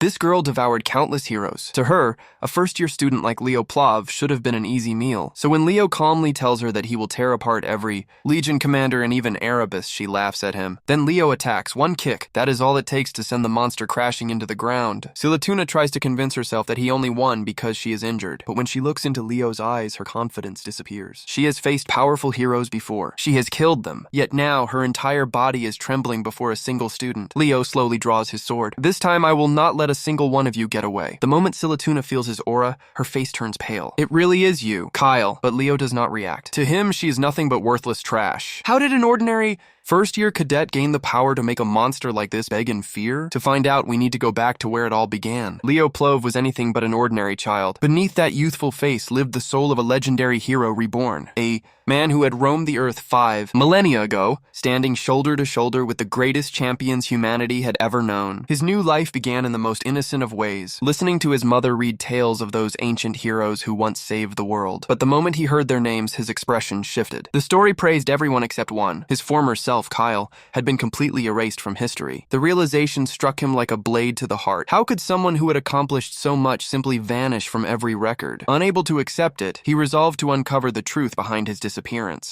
This girl devoured countless heroes. To her, a first-year student like Leo Plav should have been an easy meal. So when Leo calmly tells her that he will tear apart every Legion commander and even Erebus, she laughs at him. Then Leo attacks. One kick. That is all it takes to send the monster crashing into the ground. Silatuna tries to convince herself that he only won because she is injured. But when she looks into Leo's eyes, her confidence disappears. She has faced powerful heroes before. She has killed them. Yet now, her entire body is trembling before a single student. Leo slowly draws his sword. This time, I will not let a single one of you get away. The moment Silatuna feels his aura, her face turns pale. It really is you, Kyle. But Leo does not react. To him, she is nothing but worthless trash. How did an ordinary first-year cadet gain the power to make a monster like this beg in fear? To find out, we need to go back to where it all began. Leo Plove was anything but an ordinary child. Beneath that youthful face lived the soul of a legendary hero reborn. A man who had roamed the earth 5 millennia ago, standing shoulder to shoulder with the greatest champions humanity had ever known. His new life began in the most innocent of ways, listening to his mother read tales of those ancient heroes who once saved the world. But the moment he heard their names, his expression shifted. The story praised everyone except one. His former self, Kyle, had been completely erased from history. The realization struck him like a blade to the heart. How could someone who had accomplished so much simply vanish from every record? Unable to accept it, he resolved to uncover the truth behind his disappearance.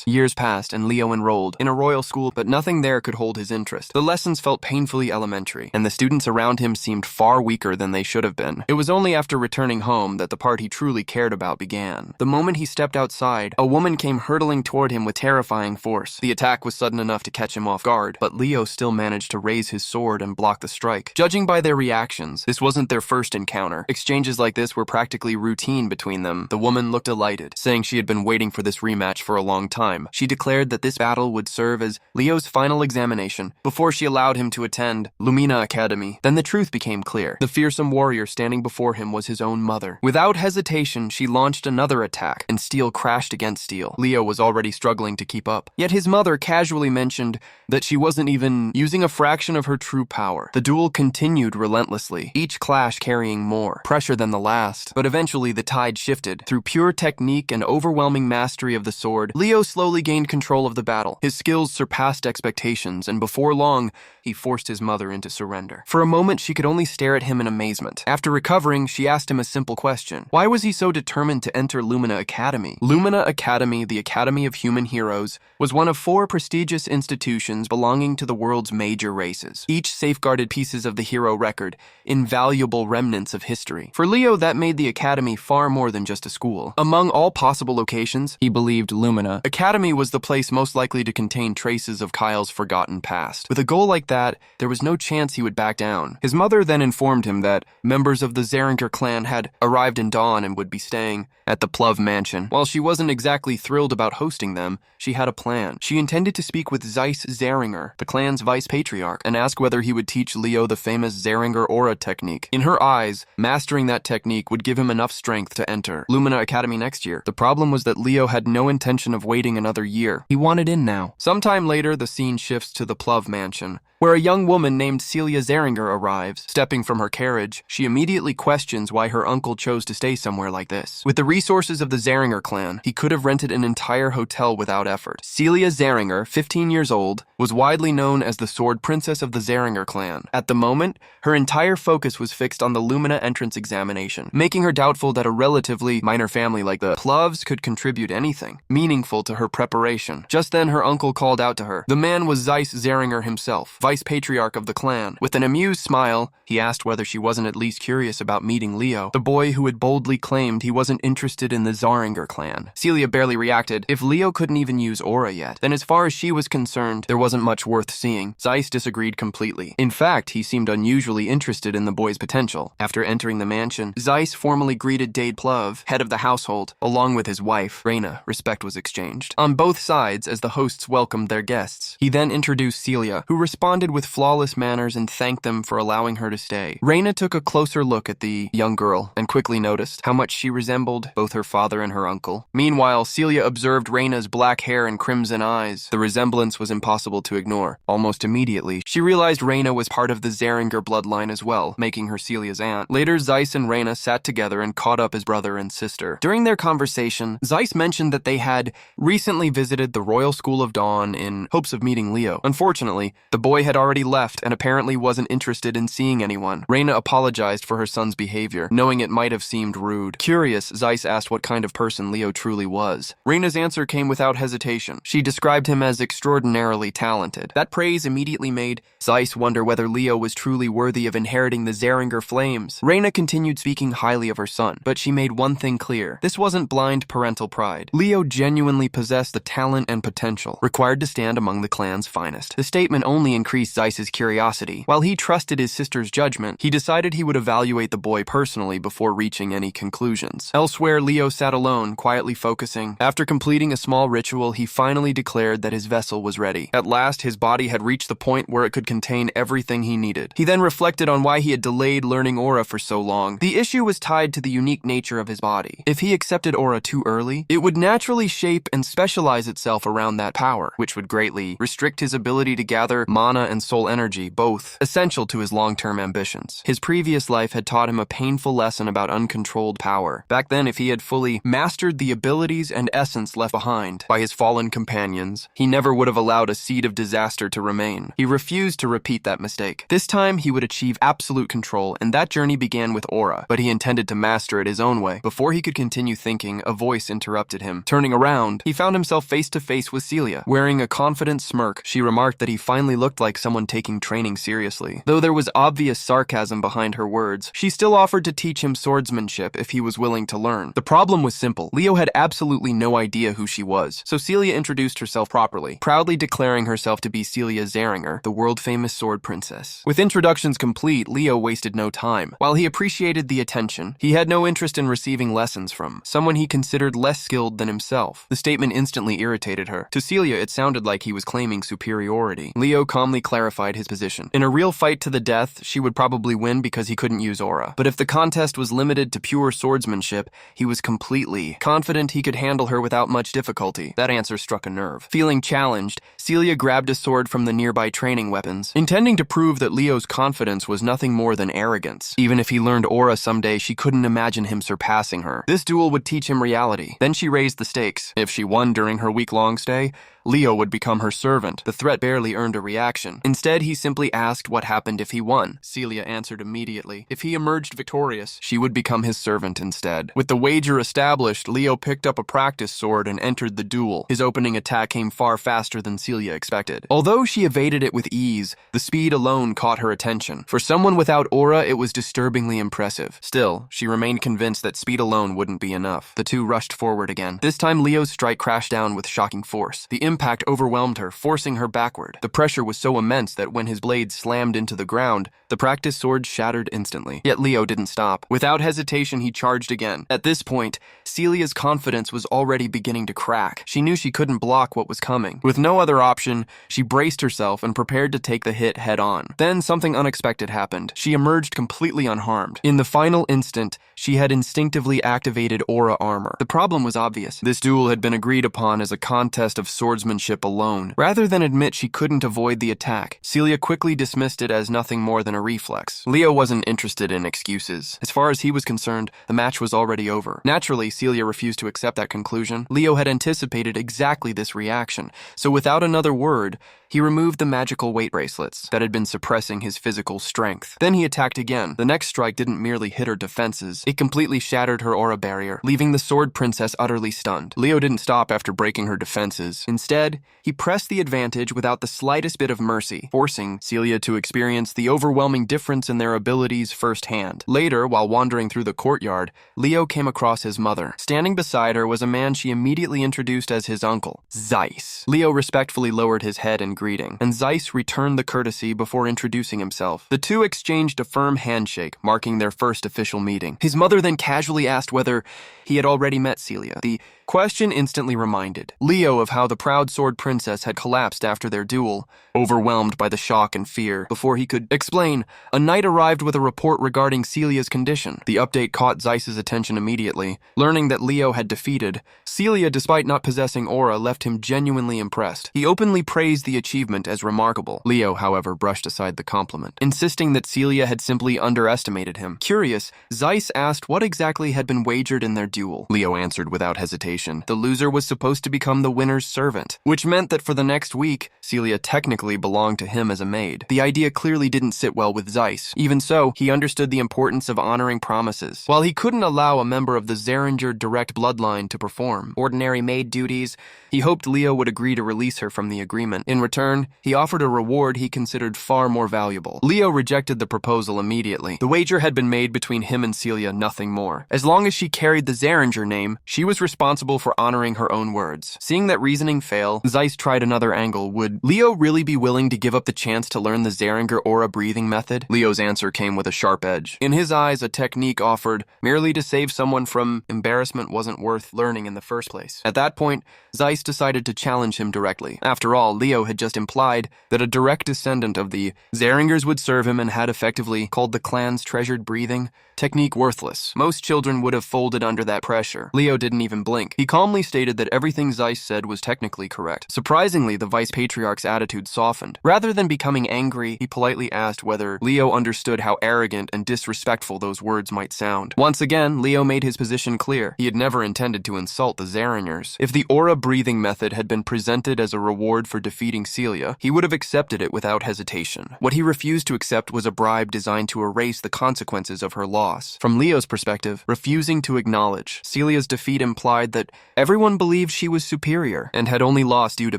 Years passed and Leo enrolled in a royal school, but nothing there could hold his interest. The lessons felt painfully elementary, and the students around him seemed far weaker than they should have been. It was only after returning home that the part he truly cared about began. The moment he stepped outside, a woman came hurtling toward him with terrifying force. The attack was sudden enough to catch him off guard, but Leo still managed to raise his sword and block the strike. Judging by their reactions, this wasn't their first encounter. Exchanges like this were practically routine between them. The woman looked delighted, saying she had been waiting for this rematch for a long time. She declared that this battle would serve as Leo's final examination before she allowed him to attend Lumina Academy. Then the truth became clear. The fearsome warrior standing before him was his own mother. Without hesitation, she launched another attack, and steel crashed against steel. Leo was already struggling to keep up. Yet his mother casually mentioned that she wasn't even using a fraction of her true power. The duel continued relentlessly, each clash carrying more pressure than the last. But eventually the tide shifted. Through pure technique and overwhelming mastery of the sword, Leo slowly gained control of the battle. His skills surpassed expectations, and before long, he forced his mother into surrender. For a moment, she could only stare at him in amazement. After recovering, she asked him a simple question. Why was he so determined to enter Lumina Academy? Lumina Academy, the Academy of Human Heroes, was one of 4 prestigious institutions belonging to the world's major races. Each safeguarded pieces of the hero record, invaluable remnants of history. For Leo, that made the Academy far more than just a school. Among all possible locations, he believed Lumina Academy was the place most likely to contain traces of Kyle's forgotten past. With a goal like that, there was no chance he would back down. His mother then informed him that members of the Zeringer clan had arrived in Dawn and would be staying at the Plov mansion. While she wasn't exactly thrilled about hosting them, she had a plan. She intended to speak with Zeiss Zeringer, the clan's vice patriarch, and ask whether he would teach Leo the famous Zeringer aura technique. In her eyes, mastering that technique would give him enough strength to enter Lumina Academy next year. The problem was that Leo had no intention of waiting another year. He wanted in now. Sometime later, the scene shifts to the Plov mansion, where a young woman named Celia Zeringer arrives. Stepping from her carriage, she immediately questions why her uncle chose to stay somewhere like this. With the resources of the Zeringer clan, he could have rented an entire hotel without effort. Celia Zeringer, 15 years old, was widely known as the Sword Princess of the Zeringer clan. At the moment, her entire focus was fixed on the Lumina entrance examination, making her doubtful that a relatively minor family like the Plovs could contribute anything meaningful to her preparation. Just then, her uncle called out to her. The man was Zeiss Zeringer himself, vice patriarch of the clan. With an amused smile, he asked whether she wasn't at least curious about meeting Leo, the boy who had boldly claimed he wasn't interested in the Zaringer clan. Celia barely reacted. If Leo couldn't even use aura yet, then as far as she was concerned, there wasn't much worth seeing. Zeiss disagreed completely. In fact, he seemed unusually interested in the boy's potential. After entering the mansion, Zeiss formally greeted Dade Plov, head of the household, along with his wife, Reina. Respect was exchanged on both sides as the hosts welcomed their guests. He then introduced Celia, who responded with flawless manners and thanked them for allowing her to stay. Reina took a closer look at the young girl and quickly noticed how much she resembled both her father and her uncle. Meanwhile, Celia observed Reina's black hair and crimson eyes. The resemblance was was impossible to ignore. Almost immediately, she realized Reyna was part of the Zeringer bloodline as well, making her Celia's aunt. Later, Zeiss and Reyna sat together and caught up as brother and sister. During their conversation, Zeiss mentioned that they had recently visited the Royal School of Dawn in hopes of meeting Leo. Unfortunately, the boy had already left and apparently wasn't interested in seeing anyone. Reyna apologized for her son's behavior, knowing it might have seemed rude. Curious, Zeiss asked what kind of person Leo truly was. Reyna's answer came without hesitation. She described him as extraordinarily talented. That praise immediately made Zeiss wonder whether Leo was truly worthy of inheriting the Zeringer flames. Reyna continued speaking highly of her son, but she made one thing clear. This wasn't blind parental pride. Leo genuinely possessed the talent and potential required to stand among the clan's finest. The statement only increased Zeiss's curiosity. While he trusted his sister's judgment, he decided he would evaluate the boy personally before reaching any conclusions. Elsewhere, Leo sat alone, quietly focusing. After completing a small ritual, he finally declared that his vessel was ready. At last, his body had reached the point where it could contain everything he needed. He then reflected on why he had delayed learning aura for so long. The issue was tied to the unique nature of his body. If he accepted aura too early, it would naturally shape and specialize itself around that power, which would greatly restrict his ability to gather mana and soul energy, both essential to his long-term ambitions. His previous life had taught him a painful lesson about uncontrolled power. Back then, if he had fully mastered the abilities and essence left behind by his fallen companions, he never would have allowed a seed of disaster to remain. He refused to repeat that mistake. This time, he would achieve absolute control, and that journey began with aura, but he intended to master it his own way. Before he could continue thinking, a voice interrupted him. Turning around, he found himself face to face with Celia. Wearing a confident smirk, she remarked that he finally looked like someone taking training seriously. Though there was obvious sarcasm behind her words, she still offered to teach him swordsmanship if he was willing to learn. The problem was simple. Leo had absolutely no idea who she was, so Celia introduced herself properly, proudly declaring herself to be Celia Zeringer, the world-famous sword princess. With introductions complete, Leo wasted no time. While he appreciated the attention, he had no interest in receiving lessons from someone he considered less skilled than himself. The statement instantly irritated her. To Celia, it sounded like he was claiming superiority. Leo calmly clarified his position. In a real fight to the death, she would probably win because he couldn't use aura. But if the contest was limited to pure swordsmanship, he was completely confident he could handle her without much difficulty. That answer struck a nerve. Feeling challenged, Celia grabbed a sword from the nearby training weapons, intending to prove that Leo's confidence was nothing more than arrogance. Even if he learned aura someday, she couldn't imagine him surpassing her. This duel would teach him reality. Then she raised the stakes. If she won during her week-long stay, Leo would become her servant. The threat barely earned a reaction. Instead, he simply asked what happened if he won. Celia answered immediately. If he emerged victorious, she would become his servant instead. With the wager established, Leo picked up a practice sword and entered the duel. His opening attack came far faster than Celia expected. Although she evaded it with ease, the speed alone caught her attention. For someone without aura, it was disturbingly impressive. Still, she remained convinced that speed alone wouldn't be enough. The two rushed forward again. This time, Leo's strike crashed down with shocking force. The impact overwhelmed her, forcing her backward. The pressure was so immense that when his blade slammed into the ground, the practice sword shattered instantly. Yet Leo didn't stop. Without hesitation, he charged again. At this point, Celia's confidence was already beginning to crack. She knew she couldn't block what was coming. With no other option, she braced herself and prepared to take the hit head on. Then something unexpected happened. She emerged completely unharmed. In the final instant, she had instinctively activated aura armor. The problem was obvious. This duel had been agreed upon as a contest of swordsmanship alone. Rather than admit she couldn't avoid the attack, Celia quickly dismissed it as nothing more than a reflex. Leo wasn't interested in excuses. As far as he was concerned, the match was already over. Naturally, Celia refused to accept that conclusion. Leo had anticipated exactly this reaction, so without another word, he removed the magical weight bracelets that had been suppressing his physical strength. Then he attacked again. The next strike didn't merely hit her defenses, it completely shattered her aura barrier, leaving the sword princess utterly stunned. Leo didn't stop after breaking her defenses. Instead, he pressed the advantage without the slightest bit of mercy, forcing Celia to experience the overwhelming difference in their abilities firsthand. Later, while wandering through the courtyard, Leo came across his mother. Standing beside her was a man she immediately introduced as his uncle, Zeiss. Leo respectfully lowered his head in greeting, and Zeiss returned the courtesy before introducing himself. The two exchanged a firm handshake, marking their first official meeting. His mother then casually asked whether he had already met Celia. The Question instantly reminded Leo of how the proud sword princess had collapsed after their duel, overwhelmed by the shock and fear. Before he could explain, a knight arrived with a report regarding Celia's condition. The update caught Zeiss's attention immediately. Learning that Leo had defeated, Celia, despite not possessing aura, left him genuinely impressed. He openly praised the achievement as remarkable. Leo, however, brushed aside the compliment, insisting that Celia had simply underestimated him. Curious, Zeiss asked what exactly had been wagered in their duel. Leo answered without hesitation. The loser was supposed to become the winner's servant, which meant that for the next week, Celia technically belonged to him as a maid. The idea clearly didn't sit well with Zeiss. Even so, he understood the importance of honoring promises. While he couldn't allow a member of the Zeringer direct bloodline to perform ordinary maid duties, he hoped Leo would agree to release her from the agreement. In return, he offered a reward he considered far more valuable. Leo rejected the proposal immediately. The wager had been made between him and Celia, nothing more. As long as she carried the Zeringer name, she was responsible for honoring her own words. Seeing that reasoning fail, Zeiss tried another angle. Would Leo really be willing to give up the chance to learn the Zeringer aura breathing method? Leo's answer came with a sharp edge. In his eyes, a technique offered merely to save someone from embarrassment wasn't worth learning in the first place. At that point, Zeiss decided to challenge him directly. After all, Leo had just implied that a direct descendant of the Zeringers would serve him and had effectively called the clan's treasured breathing technique worthless. Most children would have folded under that pressure. Leo didn't even blink. He calmly stated that everything Zeiss said was technically correct. Surprisingly, the vice patriarch's attitude softened. Rather than becoming angry, he politely asked whether Leo understood how arrogant and disrespectful those words might sound. Once again, Leo made his position clear. He had never intended to insult the Zeringers. If the aura breathing method had been presented as a reward for defeating Celia, he would have accepted it without hesitation. What he refused to accept was a bribe designed to erase the consequences of her loss. From Leo's perspective, refusing to acknowledge Celia's defeat implied that everyone believed she was superior and had only lost due to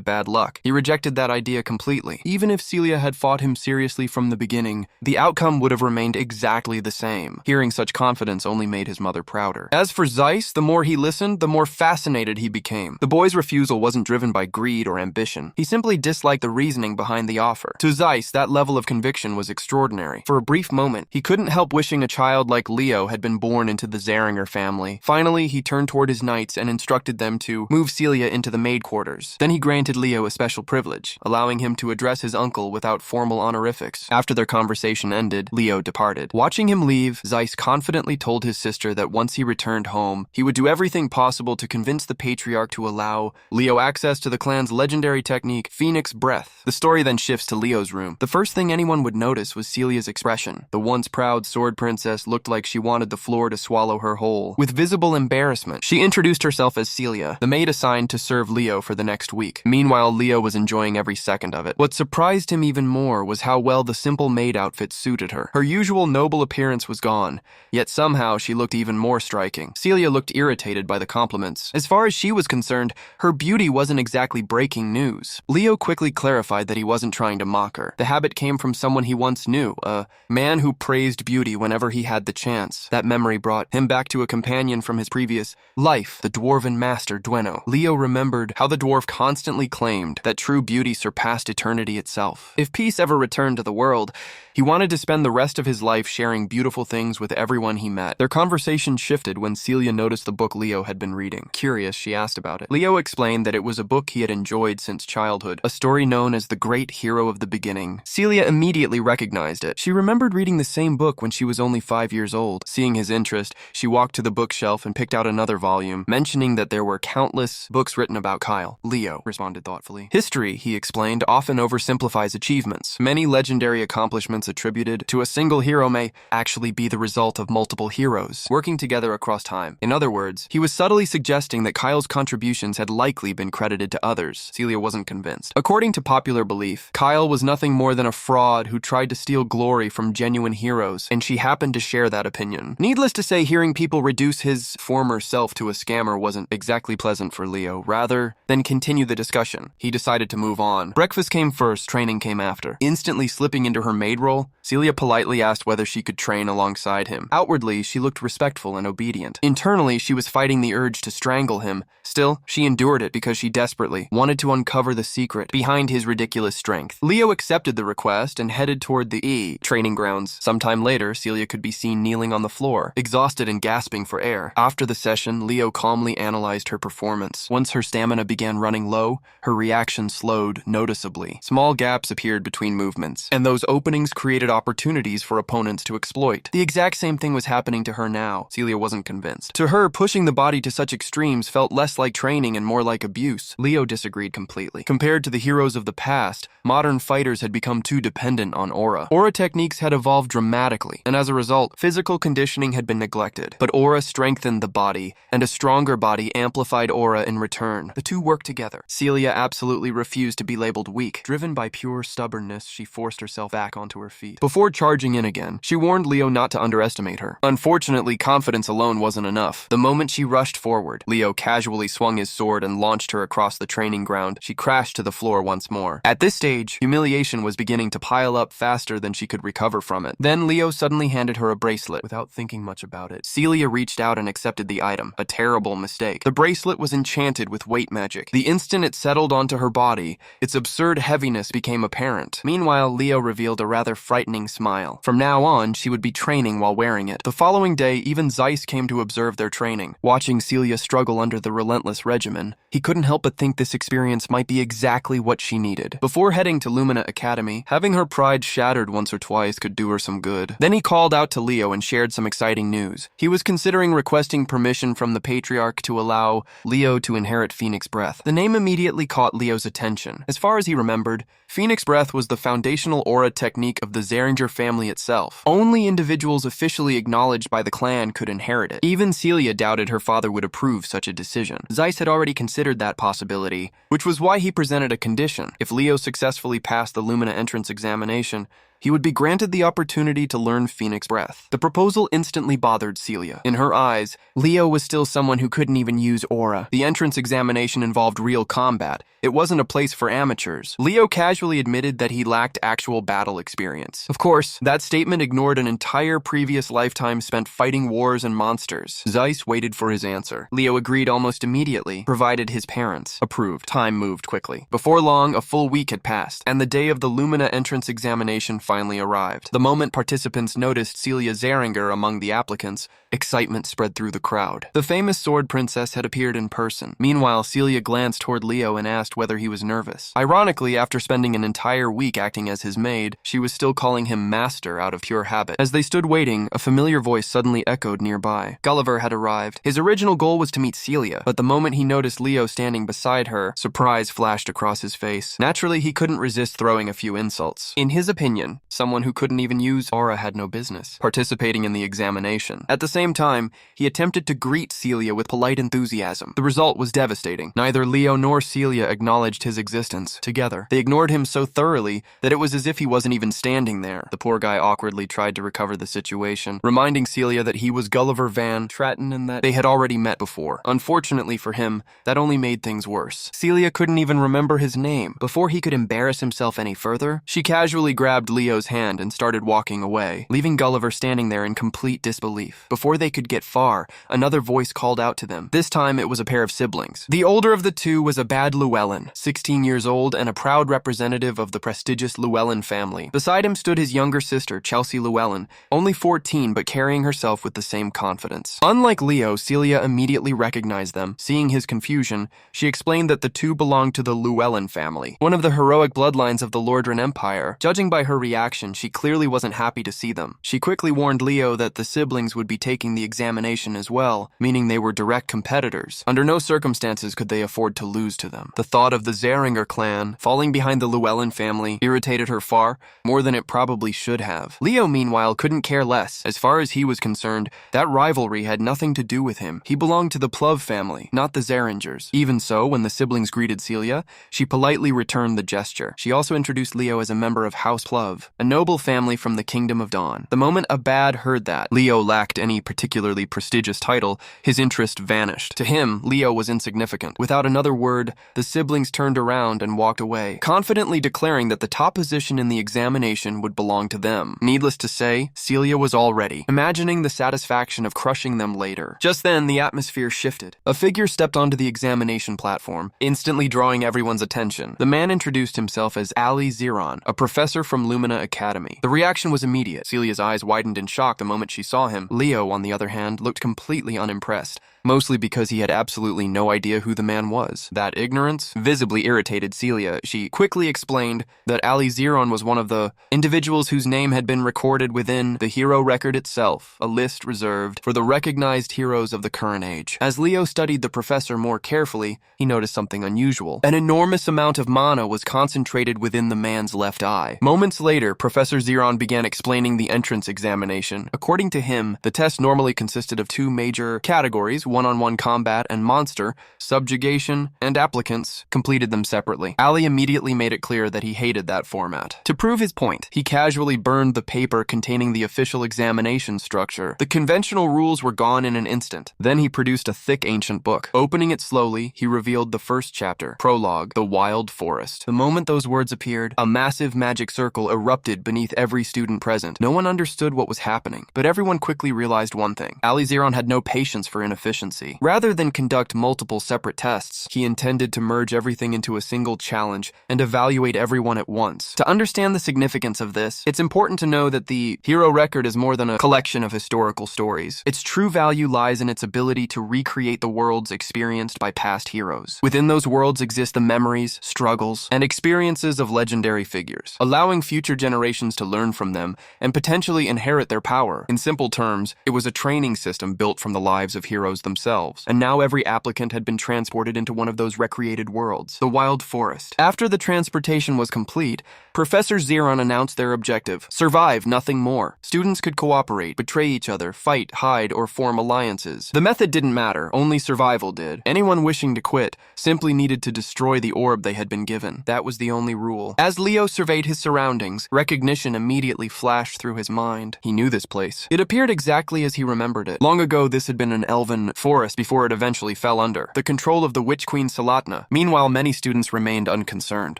bad luck. He rejected that idea completely. Even if Celia had fought him seriously from the beginning, the outcome would have remained exactly the same. Hearing such confidence only made his mother prouder. As for Zeiss, the more he listened, the more fascinated he became. The boy's refusal wasn't driven by greed or ambition. He simply disliked the reasoning behind the offer. To Zeiss, that level of conviction was extraordinary. For a brief moment, he couldn't help wishing a child like Leo had been born into the Zeringer family. Finally, he turned toward his knights and instructed them to move Celia into the maid quarters. Then he granted Leo a special privilege, allowing him to address his uncle without formal honorifics. After their conversation ended, Leo departed. Watching him leave, Zeiss confidently told his sister that once he returned home, he would do everything possible to convince the patriarch to allow Leo access to the clan's legendary technique, Phoenix Breath. The story then shifts to Leo's room. The first thing anyone would notice was Celia's expression. The once proud sword princess looked like she wanted the floor to swallow her whole. With visible embarrassment, she introduced herself as Celia, the maid assigned to serve Leo for the next week. Meanwhile, Leo was enjoying every second of it. What surprised him even more was how well the simple maid outfit suited her. Her usual noble appearance was gone, yet somehow she looked even more striking. Celia looked irritated by the compliments. As far as she was concerned, her beauty wasn't exactly breaking news. Leo quickly clarified that he wasn't trying to mock her. The habit came from someone he once knew, a man who praised beauty whenever he had the chance. That memory brought him back to a companion from his previous life, the dwarven master Dueno. Leo remembered how the dwarf constantly claimed that true beauty surpassed eternity itself. If peace ever returned to the world, he wanted to spend the rest of his life sharing beautiful things with everyone he met. Their conversation shifted when Celia noticed the book Leo had been reading. Curious, she asked about it. Leo explained that it was a book he had enjoyed since childhood, a story known as The Great Hero of the Beginning. Celia immediately recognized it. She remembered reading the same book when she was only 5 years old. Seeing his interest, she walked to the bookshelf and picked out another volume, mentioning that there were countless books written about Kyle. Leo responded thoughtfully. History, he explained, often oversimplifies achievements. Many legendary accomplishments attributed to a single hero may actually be the result of multiple heroes working together across time. In other words, he was subtly suggesting that Kyle's contributions had likely been credited to others. Celia wasn't convinced. According to popular belief, Kyle was nothing more than a fraud who tried to steal glory from genuine heroes, and she happened to share that opinion. Needless to say, hearing people reduce his former self to a scammer wasn't exactly pleasant for Leo. Rather than continue the discussion, he decided to move on. Breakfast came first, training came after. Instantly slipping into her maid role, roll, Celia politely asked whether she could train alongside him. Outwardly, she looked respectful and obedient. Internally, she was fighting the urge to strangle him. Still, she endured it because she desperately wanted to uncover the secret behind his ridiculous strength. Leo accepted the request and headed toward the training grounds. Sometime later, Celia could be seen kneeling on the floor, exhausted and gasping for air. After the session, Leo calmly analyzed her performance. Once her stamina began running low, her reaction slowed noticeably. Small gaps appeared between movements, and those openings created opportunities for opponents to exploit. The exact same thing was happening to her now. Celia wasn't convinced. To her, pushing the body to such extremes felt less like training and more like abuse. Leo disagreed completely. Compared to the heroes of the past, modern fighters had become too dependent on aura. Aura techniques had evolved dramatically, and as a result, physical conditioning had been neglected. But aura strengthened the body, and a stronger body amplified aura in return. The two worked together. Celia absolutely refused to be labeled weak. Driven by pure stubbornness, she forced herself back onto her feet. Before charging in again, she warned Leo not to underestimate her. Unfortunately, confidence alone wasn't enough. The moment she rushed forward, Leo casually swung his sword and launched her across the training ground. She crashed to the floor once more. At this stage, humiliation was beginning to pile up faster than she could recover from it. Then Leo suddenly handed her a bracelet without thinking much about it. Celia reached out and accepted the item, a terrible mistake. The bracelet was enchanted with weight magic. The instant it settled onto her body, its absurd heaviness became apparent. Meanwhile, Leo revealed a rather frightening smile. From now on, she would be training while wearing it. The following day, even Zeiss came to observe their training. Watching Celia struggle under the relentless regimen, he couldn't help but think this experience might be exactly what she needed. Before heading to Lumina Academy, having her pride shattered once or twice could do her some good. Then he called out to Leo and shared some exciting news. He was considering requesting permission from the Patriarch to allow Leo to inherit Phoenix Breath. The name immediately caught Leo's attention. As far as he remembered, Phoenix Breath was the foundational aura technique of the Zeringer family itself. Only individuals officially acknowledged by the clan could inherit it. Even Celia doubted her father would approve such a decision. Zeiss had already considered that possibility, which was why he presented a condition. If Leo successfully passed the Lumina entrance examination, he would be granted the opportunity to learn Phoenix Breath. The proposal instantly bothered Celia. In her eyes, Leo was still someone who couldn't even use aura. The entrance examination involved real combat. It wasn't a place for amateurs. Leo casually admitted that he lacked actual battle experience. Of course, that statement ignored an entire previous lifetime spent fighting wars and monsters. Zeiss waited for his answer. Leo agreed almost immediately, provided his parents approved. Time moved quickly. Before long, a full week had passed, and the day of the Lumina entrance examination finally arrived. The moment participants noticed Celia Zeringer among the applicants, excitement spread through the crowd. The famous sword princess had appeared in person. Meanwhile, Celia glanced toward Leo and asked whether he was nervous. Ironically, after spending an entire week acting as his maid, she was still calling him master out of pure habit. As they stood waiting, a familiar voice suddenly echoed nearby. Gulliver had arrived. His original goal was to meet Celia, but the moment he noticed Leo standing beside her, surprise flashed across his face. Naturally, he couldn't resist throwing a few insults. In his opinion, someone who couldn't even use aura had no business participating in the examination. At the same time, he attempted to greet Celia with polite enthusiasm. The result was devastating. Neither Leo nor Celia acknowledged his existence. Together, they ignored him so thoroughly that it was as if he wasn't even standing there. The poor guy awkwardly tried to recover the situation, reminding Celia that he was Gulliver Van Tratten and that they had already met before. Unfortunately for him, that only made things worse. Celia couldn't even remember his name. Before he could embarrass himself any further, she casually grabbed Leo's hand and started walking away, leaving Gulliver standing there in complete disbelief. Before they could get far, another voice called out to them. This time it was a pair of siblings. The older of the two was a bad Llewellyn, 16 years old and a proud representative of the prestigious Llewellyn family. Beside him stood his younger sister, Chelsea Llewellyn, only 14 but carrying herself with the same confidence. Unlike Leo, Celia immediately recognized them. Seeing his confusion, she explained that the two belonged to the Llewellyn family, one of the heroic bloodlines of the Lordran Empire. Judging by her reaction, she clearly wasn't happy to see them. She quickly warned Leo that the siblings would be taking the examination as well, meaning they were direct competitors. Under no circumstances could they afford to lose to them. The thought of the Zeringer clan falling behind the Llewellyn family irritated her far more than it probably should have. Leo, meanwhile, couldn't care less. As far as he was concerned, that rivalry had nothing to do with him. He belonged to the Plov family, not the Zeringers. Even so, when the siblings greeted Celia, she politely returned the gesture. She also introduced Leo as a member of House Plov, Plov, a noble family from the Kingdom of Dawn. The moment Abad heard that Leo lacked any particularly prestigious title, his interest vanished. To him, Leo was insignificant. Without another word, the siblings turned around and walked away, confidently declaring that the top position in the examination would belong to them. Needless to say, Celia was all ready, imagining the satisfaction of crushing them later. Just then, the atmosphere shifted. A figure stepped onto the examination platform, instantly drawing everyone's attention. The man introduced himself as Ali Zeron, a professor from Lumina Academy. The reaction was immediate. Celia's eyes widened in shock the moment she saw him. Leo, on the other hand, looked completely unimpressed, mostly because he had absolutely no idea who the man was. That ignorance visibly irritated Celia. She quickly explained that Ali Zeron was one of the individuals whose name had been recorded within the hero record itself, a list reserved for the recognized heroes of the current age. As Leo studied the professor more carefully, he noticed something unusual. An enormous amount of mana was concentrated within the man's left eye. Moments later, Professor Zeron began explaining the entrance examination. According to him, the test normally consisted of two major categories: one-on-one combat and monster, subjugation, and applicants completed them separately. Ali immediately made it clear that he hated that format. To prove his point, he casually burned the paper containing the official examination structure. The conventional rules were gone in an instant. Then he produced a thick ancient book. Opening it slowly, he revealed the first chapter, Prologue, The Wild Forest. The moment those words appeared, a massive magic circle erupted beneath every student present. No one understood what was happening, but everyone quickly realized one thing. Ali Zeron had no patience for inefficiency. Rather than conduct multiple separate tests, he intended to merge everything into a single challenge and evaluate everyone at once. To understand the significance of this, it's important to know that the hero record is more than a collection of historical stories. Its true value lies in its ability to recreate the worlds experienced by past heroes. Within those worlds exist the memories, struggles, and experiences of legendary figures, allowing future generations to learn from them and potentially inherit their power. In simple terms, it was a training system built from the lives of heroes themselves, and now every applicant had been transported into one of those recreated worlds, the Wild Forest. After the transportation was complete, Professor Zeron announced their objective: survive, nothing more. Students could cooperate, betray each other, fight, hide, or form alliances. The method didn't matter, only survival did. Anyone wishing to quit simply needed to destroy the orb they had been given. That was the only rule. As Leo surveyed his surroundings, recognition immediately flashed through his mind. He knew this place. It appeared exactly as he remembered it. Long ago, this had been an elven forest before it eventually fell under the control of the Witch Queen Salatna. Meanwhile, many students remained unconcerned.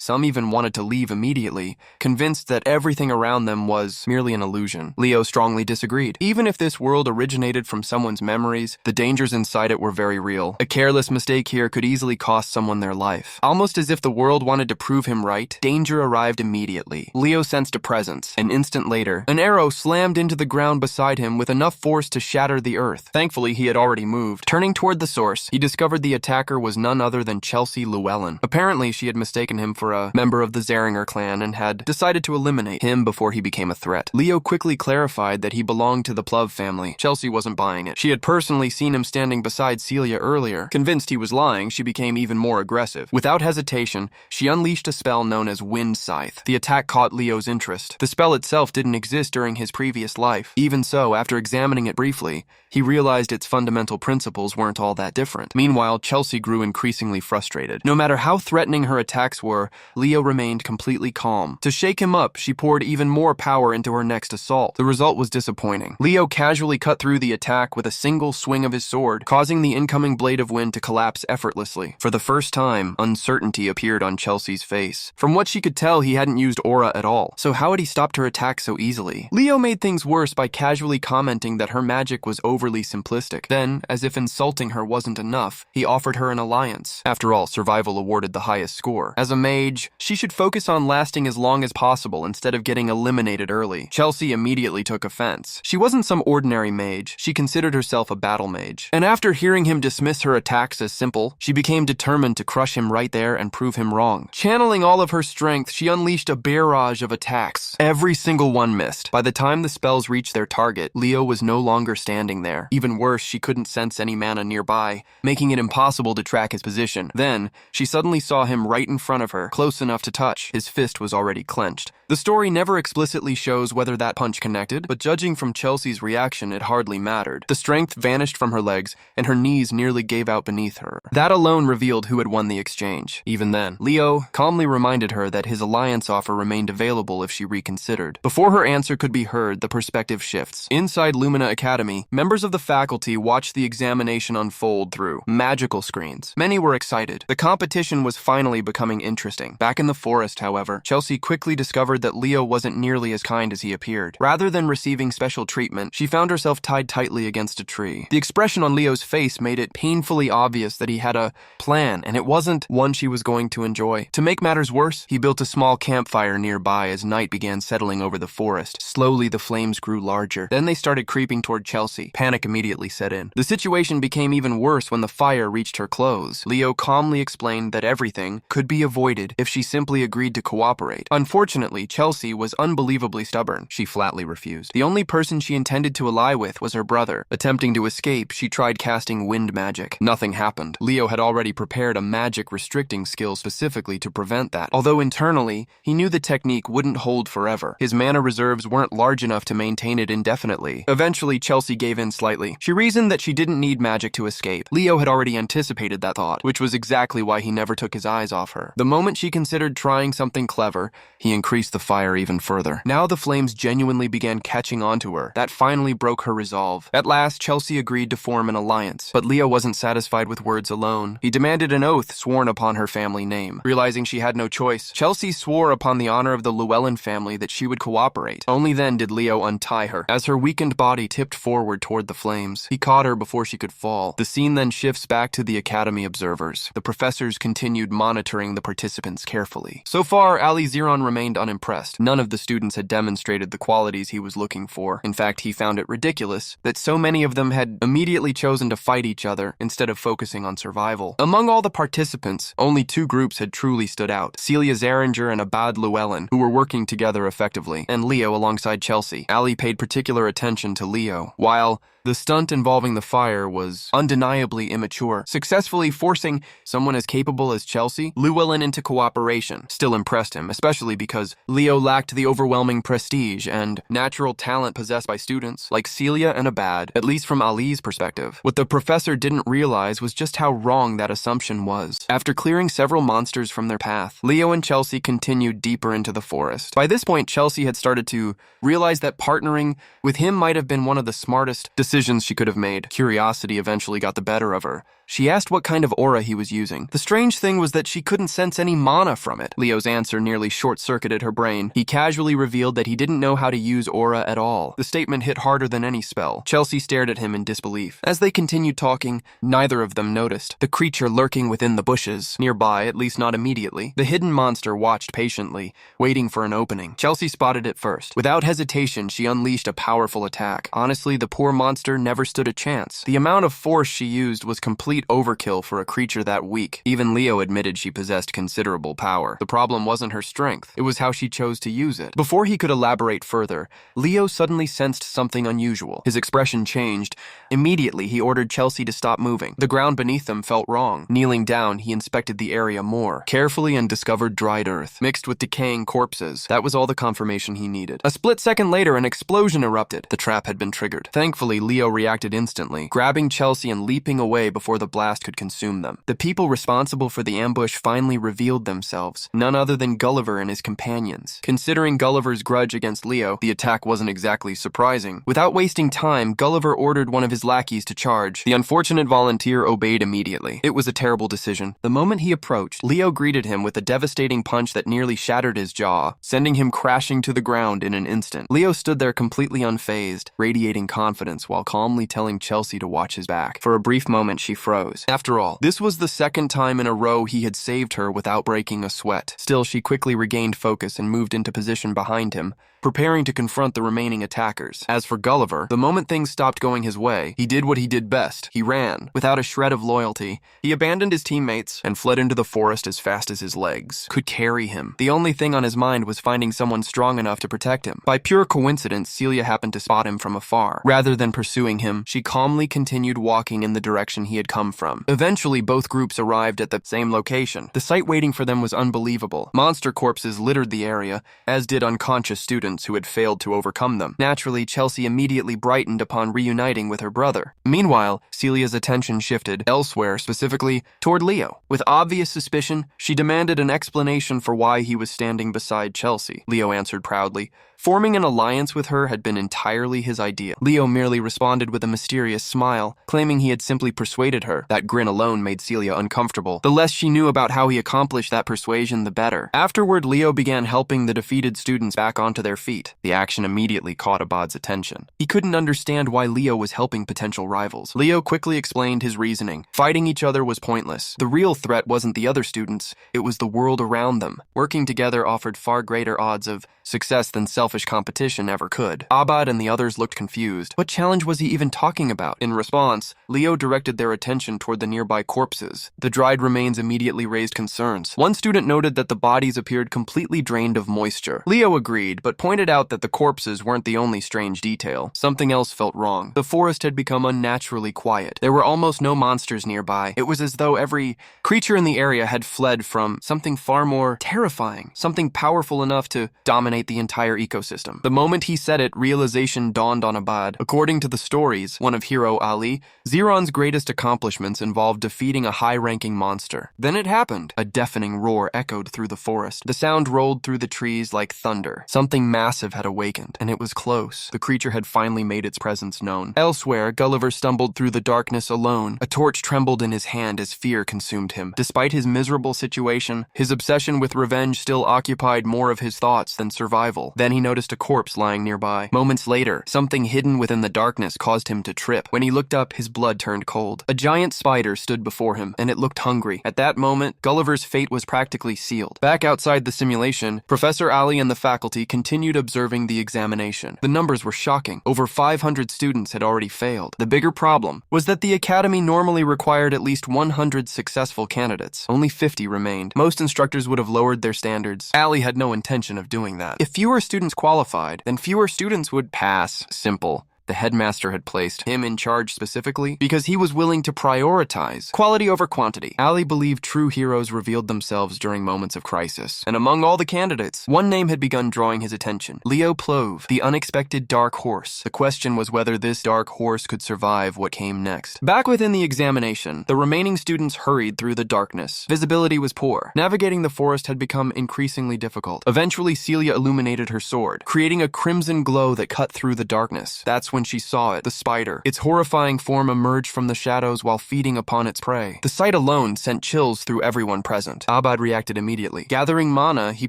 Some even wanted to leave immediately, convinced that everything around them was merely an illusion. Leo strongly disagreed. Even if this world originated from someone's memories, the dangers inside it were very real. A careless mistake here could easily cost someone their life. Almost as if the world wanted to prove him right, danger arrived immediately. Leo sensed a presence. An instant later, an arrow slammed into the ground beside him with enough force to shatter the earth. Thankfully, he had already moved. Turning toward the source, he discovered the attacker was none other than Chelsea Llewellyn. Apparently, she had mistaken him for a member of the Zeringer clan and had decided to eliminate him before he became a threat. Leo quickly clarified that he belonged to the Plov family. Chelsea wasn't buying it. She had personally seen him standing beside Celia earlier. Convinced he was lying, she became even more aggressive. Without hesitation, she unleashed a spell known as Wind Scythe. The attack caught Leo's interest. The spell itself didn't exist during his previous life. Even so, after examining it briefly, he realized its fundamental principles weren't all that different. Meanwhile, Chelsea grew increasingly frustrated. No matter how threatening her attacks were, Leo remained completely calm. To shake him up, she poured even more power into her next assault. The result was disappointing. Leo casually cut through the attack with a single swing of his sword, causing the incoming blade of wind to collapse effortlessly. For the first time, uncertainty appeared on Chelsea's face. From what she could tell, he hadn't used aura at all. So how had he stopped her attack so easily? Leo made things worse by casually commenting that her magic was overly simplistic. Then, as if insulting her wasn't enough, he offered her an alliance. After all, survival awarded the highest score. As a mage, she should focus on lasting as long as possible instead of getting eliminated early. Chelsea immediately took offense. She wasn't some ordinary mage. She considered herself a battle mage. And after hearing him dismiss her attacks as simple, she became determined to crush him right there and prove him wrong. Channeling all of her strength, she unleashed a barrage of attacks. Every single one missed. By the time the spells reached their target, Leo was no longer standing there. Even worse, she couldn't sense any mana nearby, making it impossible to track his position. Then, she suddenly saw him right in front of her, close enough to touch. His fist was already clenched. The story never explicitly shows whether that punch connected, but judging from Chelsea's reaction, it hardly mattered. The strength vanished from her legs, and her knees nearly gave out beneath her. That alone revealed who had won the exchange. Even then, Leo calmly reminded her that his alliance offer remained available possible if she reconsidered. Before her answer could be heard, the perspective shifts. Inside Lumina Academy, members of the faculty watched the examination unfold through magical screens. Many were excited. The competition was finally becoming interesting. Back in the forest, however, Chelsea quickly discovered that Leo wasn't nearly as kind as he appeared. Rather than receiving special treatment, she found herself tied tightly against a tree. The expression on Leo's face made it painfully obvious that he had a plan, and it wasn't one she was going to enjoy. To make matters worse, he built a small campfire nearby as night began settling over the forest. Slowly, the flames grew larger. Then they started creeping toward Chelsea. Panic immediately set in. The situation became even worse when the fire reached her clothes. Leo calmly explained that everything could be avoided if she simply agreed to cooperate. Unfortunately, Chelsea was unbelievably stubborn. She flatly refused. The only person she intended to ally with was her brother. Attempting to escape, she tried casting wind magic. Nothing happened. Leo had already prepared a magic restricting skill specifically to prevent that. Although internally, he knew the technique wouldn't hold forever. His mana reserves weren't large enough to maintain it indefinitely. Eventually, Chelsea gave in slightly. She reasoned that she didn't need magic to escape. Leo had already anticipated that thought, which was exactly why he never took his eyes off her. The moment she considered trying something clever, he increased the fire even further. Now the flames genuinely began catching onto her. That finally broke her resolve. At last, Chelsea agreed to form an alliance. But Leo wasn't satisfied with words alone. He demanded an oath sworn upon her family name. Realizing she had no choice, Chelsea swore upon the honor of the Llewellyn family that she would cooperate. Only then did Leo untie her. As her weakened body tipped forward toward the flames, he caught her before she could fall. The scene then shifts back to the Academy observers. The professors continued monitoring the participants carefully. So far, Ali Zeron remained unimpressed. None of the students had demonstrated the qualities he was looking for. In fact, he found it ridiculous that so many of them had immediately chosen to fight each other instead of focusing on survival. Among all the participants, only two groups had truly stood out: Celia Zaringer and Abad Llewellyn, who were working together effectively, and Leo alongside Chelsea. Ali paid particular attention to Leo, while the stunt involving the fire was undeniably immature. Successfully forcing someone as capable as Chelsea, Llewellyn into cooperation still impressed him, especially because Leo lacked the overwhelming prestige and natural talent possessed by students like Celia and Abad, at least from Ali's perspective. What the professor didn't realize was just how wrong that assumption was. After clearing several monsters from their path, Leo and Chelsea continued deeper into the forest. By this point, Chelsea had started to realize that partnering with him might have been one of the smartest decisions she could have made. Curiosity eventually got the better of her. She asked what kind of aura he was using. The strange thing was that she couldn't sense any mana from it. Leo's answer nearly short-circuited her brain. He casually revealed that he didn't know how to use aura at all. The statement hit harder than any spell. Chelsea stared at him in disbelief. As they continued talking, neither of them noticed the creature lurking within the bushes nearby, at least not immediately. The hidden monster watched patiently, waiting for an opening. Chelsea spotted it first. Without hesitation, she unleashed a powerful attack. Honestly, the poor monster never stood a chance. The amount of force she used was complete overkill for a creature that weak. Even Leo admitted she possessed considerable power. The problem wasn't her strength, it was how she chose to use it. Before he could elaborate further, Leo suddenly sensed something unusual. His expression changed. Immediately, he ordered Chelsea to stop moving. The ground beneath them felt wrong. Kneeling down, he inspected the area more carefully and discovered dried earth, mixed with decaying corpses. That was all the confirmation he needed. A split second later, an explosion erupted. The trap had been triggered. Thankfully, Leo reacted instantly, grabbing Chelsea and leaping away before the blast could consume them. The people responsible for the ambush finally revealed themselves, none other than Gulliver and his companions. Considering Gulliver's grudge against Leo, the attack wasn't exactly surprising. Without wasting time, Gulliver ordered one of his lackeys to charge. The unfortunate volunteer obeyed immediately. It was a terrible decision. The moment he approached, Leo greeted him with a devastating punch that nearly shattered his jaw, sending him crashing to the ground in an instant. Leo stood there completely unfazed, radiating confidence while calmly telling Chelsea to watch his back. For a brief moment, she froze. After all, this was the second time in a row he had saved her without breaking a sweat. Still, she quickly regained focus and moved into position behind him, preparing to confront the remaining attackers. As for Gulliver, the moment things stopped going his way, he did what he did best. He ran. Without a shred of loyalty, he abandoned his teammates and fled into the forest as fast as his legs could carry him. The only thing on his mind was finding someone strong enough to protect him. By pure coincidence, Celia happened to spot him from afar. Rather than pursuing pursuing him, she calmly continued walking in the direction he had come from. Eventually, both groups arrived at the same location. The sight waiting for them was unbelievable. Monster corpses littered the area, as did unconscious students who had failed to overcome them. Naturally, Chelsea immediately brightened upon reuniting with her brother. Meanwhile, Celia's attention shifted elsewhere, specifically toward Leo. With obvious suspicion, she demanded an explanation for why he was standing beside Chelsea. Leo answered proudly. Forming an alliance with her had been entirely his idea. Leo merely responded with a mysterious smile, claiming he had simply persuaded her. That grin alone made Celia uncomfortable. The less she knew about how he accomplished that persuasion, the better. Afterward, Leo began helping the defeated students back onto their feet. The action immediately caught Abad's attention. He couldn't understand why Leo was helping potential rivals. Leo quickly explained his reasoning. Fighting each other was pointless. The real threat wasn't the other students, it was the world around them. Working together offered far greater odds of success than selfish competition ever could. Abad and the others looked confused. What challenge was he even talking about? In response, Leo directed their attention toward the nearby corpses. The dried remains immediately raised concerns. One student noted that the bodies appeared completely drained of moisture. Leo agreed, but pointed out that the corpses weren't the only strange detail. Something else felt wrong. The forest had become unnaturally quiet. There were almost no monsters nearby. It was as though every creature in the area had fled from something far more terrifying, something powerful enough to dominate the entire ecosystem. The moment he said it, realization dawned on Abad. According to the stories, one of hero Ali, Zeron's greatest accomplishments involved defeating a high-ranking monster. Then it happened. A deafening roar echoed through the forest. The sound rolled through the trees like thunder. Something massive had awakened, and it was close. The creature had finally made its presence known. Elsewhere, Gulliver stumbled through the darkness alone. A torch trembled in his hand as fear consumed him. Despite his miserable situation, his obsession with revenge still occupied more of his thoughts than survival. Then he noticed a corpse lying nearby. Moments later, something hidden within the darkness caused him to trip. When he looked up, his blood turned cold. A giant spider stood before him, and it looked hungry. At that moment, Gulliver's fate was practically sealed. Back outside the simulation, Professor Ali and the faculty continued observing the examination. The numbers were shocking. Over 500 students had already failed. The bigger problem was that the academy normally required at least 100 successful candidates. Only 50 remained. Most instructors would have lowered their standards. Ali had no intention of doing that. If fewer students qualified, then fewer students would pass. Simple. The headmaster had placed him in charge specifically because he was willing to prioritize quality over quantity. Ali believed true heroes revealed themselves during moments of crisis. And among all the candidates, one name had begun drawing his attention. Leo Plove, the unexpected dark horse. The question was whether this dark horse could survive what came next. Back within the examination, the remaining students hurried through the darkness. Visibility was poor. Navigating the forest had become increasingly difficult. Eventually, Celia illuminated her sword, creating a crimson glow that cut through the darkness. That's when she saw it, the spider. Its horrifying form emerged from the shadows while feeding upon its prey. The sight alone sent chills through everyone present. Abad reacted immediately. Gathering mana, he